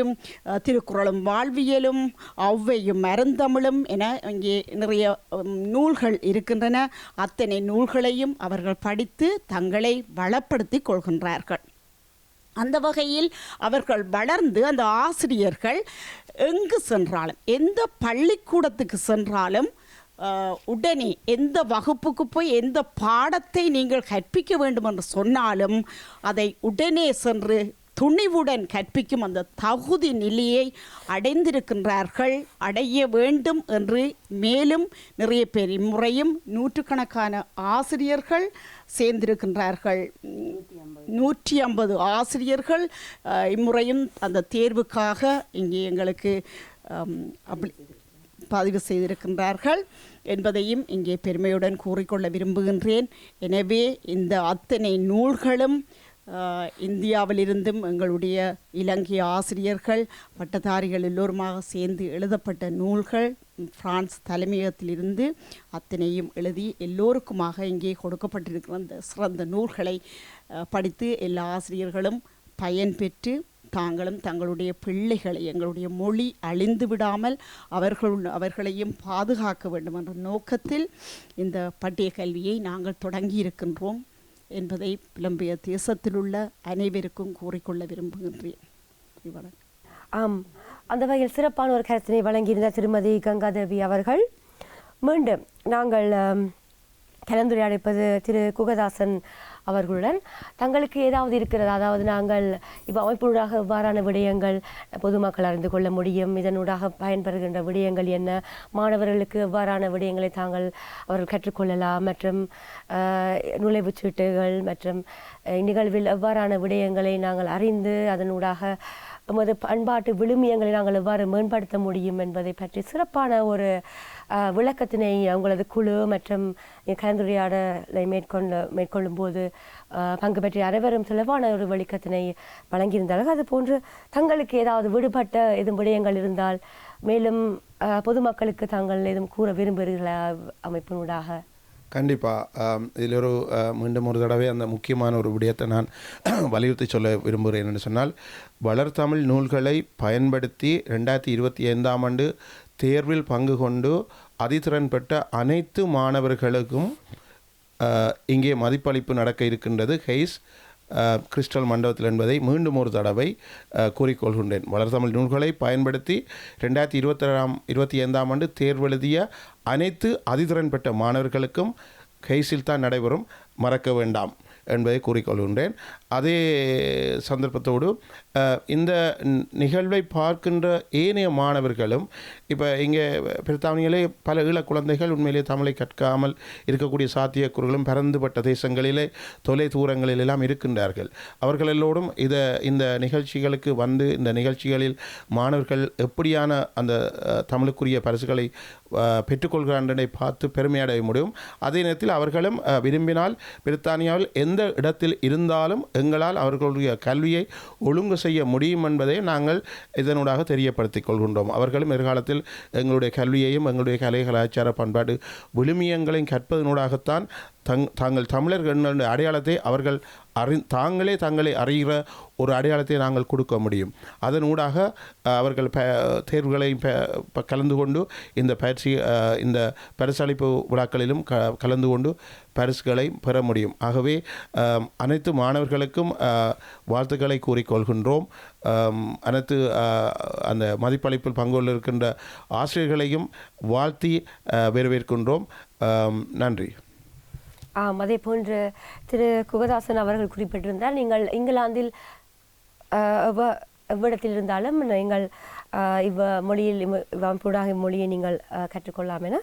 திருக்குறளும் வாழ்வியலும், ஔவையும் அருந்தமிழும் என இங்கே நிறைய நூல்கள் இருக்கின்றன. அத்தனை நூல்களையும் அவர்கள் படித்து தங்களை வளப்படுத்திக் கொள்கின்றார்கள். அந்த வகையில் அவர்கள் வளர்ந்து அந்த ஆசிரியர்கள் எங்கு சென்றாலும், எந்த பள்ளிக்கூடத்துக்கு சென்றாலும் உடனே எந்த வகுப்புக்கு போய் எந்த பாடத்தை நீங்கள் கற்பிக்க வேண்டும் என்று சொன்னாலும் அதை உடனே சென்று துணிவுடன் கற்பிக்கும் அந்த தகுதி நிலையை அடைந்திருக்கின்றார்கள், அடைய வேண்டும் என்று மேலும் நிறைய பேர் இம்முறையும் நூற்றுக்கணக்கான ஆசிரியர்கள் சேர்ந்திருக்கின்றார்கள். 150 ஆசிரியர்கள் இம்முறையும் அந்த தேர்வுக்காக இங்கே எங்களுக்கு பதிவு செய்திருக்கின்றார்கள் என்பதையும் இங்கே பெருமையுடன் கூறிக்கொள்ள விரும்புகின்றேன். எனவே இந்த அத்தனை நூல்களும் இந்தியாவிலிருந்தும் எங்களுடைய இலங்கை ஆசிரியர்கள் பட்டதாரிகள் எல்லோருமாக சேர்ந்து எழுதப்பட்ட நூல்கள், பிரான்ஸ் தலைமையகத்திலிருந்து அத்தனையும் எழுதி எல்லோருக்குமாக இங்கே கொடுக்கப்பட்டிருக்கிற அந்த சிறந்த நூல்களை படித்து எல்லா ஆசிரியர்களும் பயன்பெற்று தாங்களும் தங்களுடைய பிள்ளைகளை எங்களுடைய மொழி அழிந்து விடாமல் அவர்களையும் பாதுகாக்க வேண்டும் என்ற நோக்கத்தில் இந்த பட்டிய கல்வியை நாங்கள் தொடங்கி இருக்கின்றோம் என்பதை புலம்பெயர் தேசத்தில் உள்ள அனைவருக்கும் கூறிக்கொள்ள விரும்புகின்றேன். ஆம், அந்த வகையில் சிறப்பான ஒரு கருத்தினை வழங்கியிருந்த திருமதி கங்காதேவி அவர்கள். மீண்டும் நாங்கள் கலந்துரையாடிப்பது திரு குகதாசன் அவர்களுடன். தங்களுக்கு ஏதாவது இருக்கிறதா, அதாவது நாங்கள் இப்போ அமைப்பினூடாக எவ்வாறான விடயங்கள் பொதுமக்கள் அறிந்து கொள்ள முடியும், இதனூடாக பயன்பெறுகின்ற விடயங்கள் என்ன, மாணவர்களுக்கு எவ்வாறான விடயங்களை அவர்கள் கற்றுக்கொள்ளலாம், மற்றும் நுழைவுச் சீட்டுகள் மற்றும் நிகழ்வில் எவ்வாறான விடயங்களை நாங்கள் அறிந்து அதனூடாக எமது பண்பாட்டு விழுமியங்களை நாங்கள் எவ்வாறு மேம்படுத்த முடியும் என்பதை பற்றி சிறப்பான ஒரு விளக்கத்தினை உங்களது குழு மற்றும் கலந்துரையாடலை மேற்கொள்ளும் போது பங்கு பெற்ற அனைவரும் சிறப்பான ஒரு விளக்கத்தினை வழங்கியிருந்தார்கள். அதுபோன்று தங்களுக்கு ஏதாவது விடுபட்ட எதுவும் விடயங்கள் இருந்தால் மேலும் பொதுமக்களுக்கு தாங்கள் எதுவும் கூற விரும்புகிறீர்களா அமைப்பினூடாக? கண்டிப்பாக இதில் மீண்டும் ஒரு தடவை அந்த முக்கியமான ஒரு விடயத்தை நான் வலியுறுத்தி சொல்ல விரும்புகிறேன் என்று சொன்னால், வளர்தமிழ் நூல்களை பயன்படுத்தி 2025ஆம் ஆண்டு தேர்வில் பங்கு கொண்டு அதிதிறன் பெற்ற அனைத்து மாணவர்களுக்கும் இங்கே மதிப்பளிப்பு நடக்க இருக்கின்றது ஹெய்ஸ் கிறிஸ்டல் மண்டபத்தில் என்பதை மீண்டும் ஒரு தடவை கூறிக்கொள்கின்றேன். வளர்தமிழ் நூல்களை பயன்படுத்தி 2025ஆம் ஆண்டு தேர்வெழுதிய அனைத்து அதிதிறன் பெற்ற மாணவர்களுக்கும் ஹெய்ஸில் தான் நடைபெறும், மறக்க வேண்டாம் என்பதை கூறிக்கொள்கின்றேன். அதே சந்தர்ப்பத்தோடு இந்த நிகழ்வை பார்க்கின்ற ஏனைய மாணவர்களும், இப்போ இங்கே பிரித்தானியிலே பல ஈழ குழந்தைகள் உண்மையிலே தமிழை கற்காமல் இருக்கக்கூடிய சாத்தியக்கூறுகளும் பரந்துபட்ட தேசங்களிலே தொலை தூரங்களிலெல்லாம் இருக்கின்றார்கள். அவர்கள் எல்லோரும் இந்த நிகழ்ச்சிகளுக்கு வந்து இந்த நிகழ்ச்சிகளில் மாணவர்கள் எப்படியான அந்த தமிழுக்குரிய பரிசுகளை பெற்றுக்கொள்கிறான்றதை பார்த்து பெருமையடைய முடியும். அதே நேரத்தில் அவர்களும் விரும்பினால் பிரித்தானியாவில் எந்த இடத்தில் இருந்தாலும் எங்களால் அவர்களுடைய கல்வியை ஒழுங்கு செய்ய முடியும் என்பதை நாங்கள் இதனூடாக தெரியப்படுத்திக் கொள்கின்றோம். அவர்களும் எதிர்காலத்தில் எங்களுடைய கல்வியையும் எங்களுடைய கலை கலாச்சார பண்பாடு விழுமியங்களையும் கற்பதனூடாகத்தான் தாங்கள் தமிழர்கள் என்ற அடையாளத்தை அவர்கள் தாங்களே தங்களை அறிகிற ஒரு அடையாளத்தை நாங்கள் கொடுக்க முடியும். அதனூடாக அவர்கள் தேர்வுகளை கலந்து கொண்டு இந்த இந்த பரிசளிப்பு விழாக்களிலும் கலந்து கொண்டு பரிசுகளை பெற முடியும். ஆகவே அனைத்து மாணவர்களுக்கும் வாழ்த்துக்களை கூறிக்கொள்கின்றோம். அனைத்து அந்த மதிப்பளிப்பில் பங்கு கொள்ள இருக்கின்ற ஆசிரியர்களையும் வாழ்த்தி வரவேற்கின்றோம். நன்றி. அதே போன்று திரு குகதாசன் அவர்கள் குறிப்பிட்டிருந்தால், நீங்கள் இங்கிலாந்தில் எவ்விடத்தில் இருந்தாலும் நீங்கள் மொழியில் அமைப்பூடாக மொழியை நீங்கள் கற்றுக்கொள்ளலாம் என,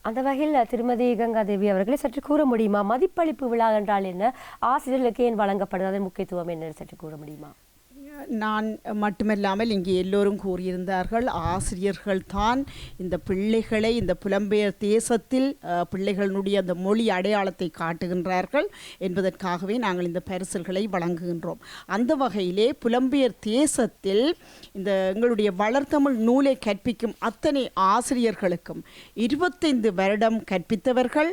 அந்த வகையில் திருமதி கங்காதேவி அவர்களை சற்று கூற முடியுமா? மதிப்பளிப்பு விழா என்றால் என்ன? ஆசிரியர்களுக்கு ஏன் வழங்கப்படுது? அதன் முக்கியத்துவம் என்னன்னு சற்று கூற முடியுமா? நான் மட்டுமல்லாமல் இங்கே எல்லோரும் கூறியிருந்தார்கள், ஆசிரியர்கள் தான் இந்த பிள்ளைகளை இந்த புலம்பெயர் தேசத்தில் பிள்ளைகளுடைய அந்த மொழி அடையாளத்தை காட்டுகின்றார்கள் என்பதற்காகவே நாங்கள் இந்த பரிசுகளை வழங்குகின்றோம். அந்த வகையிலே புலம்பெயர் தேசத்தில் இந்த எங்களுடைய வளர்தமிழ் நூலை கற்பிக்கும் அத்தனை ஆசிரியர்களுக்கும் 25 வருடம் கற்பித்தவர்கள்,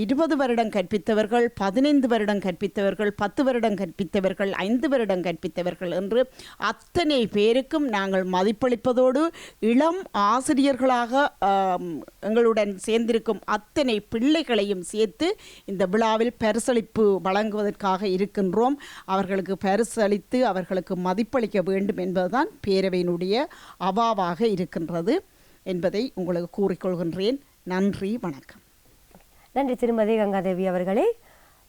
20 வருடம் கற்பித்தவர்கள், 15 வருடம் கற்பித்தவர்கள், 10 வருடம் கற்பித்தவர்கள், 5 வருடம் கற்பித்தவர்கள் என்று அத்தனை பேருக்கும் நாங்கள் மதிப்பளிப்பதோடு இளம் ஆசிரியர்களாக எங்களுடன் சேர்ந்திருக்கும் அத்தனை பிள்ளைகளையும் சேர்த்து இந்த விழாவில் பரிசளிப்பு வழங்குவதற்காக இருக்கின்றோம். அவர்களுக்கு பரிசளித்து அவர்களுக்கு மதிப்பளிக்க வேண்டும் என்பதுதான் பேரவையினுடைய அவாவாக இருக்கின்றது என்பதை உங்களுக்கு கூறிக்கொள்கின்றேன். நன்றி, வணக்கம். நன்றி திருமதி கங்காதேவி அவர்களே.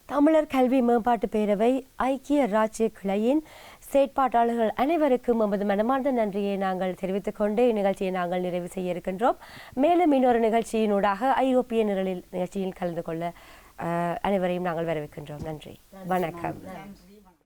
தமிழர் கல்வி மேம்பாட்டு பேரவை ஐக்கிய ராஜ்ய கிளையின் செயற்பாட்டாளர்கள் அனைவருக்கும் நமது மனமார்ந்த நன்றியை நாங்கள் தெரிவித்துக் கொண்டு இந்நிகழ்ச்சியை நாங்கள் நிறைவு செய்ய இருக்கின்றோம். மேலும் இன்னொரு நிகழ்ச்சியினூடாக ஐரோப்பிய நிரலில் நிகழ்ச்சியில் கலந்து கொள்ள அனைவரையும் நாங்கள் வரவேற்கின்றோம். நன்றி, வணக்கம்.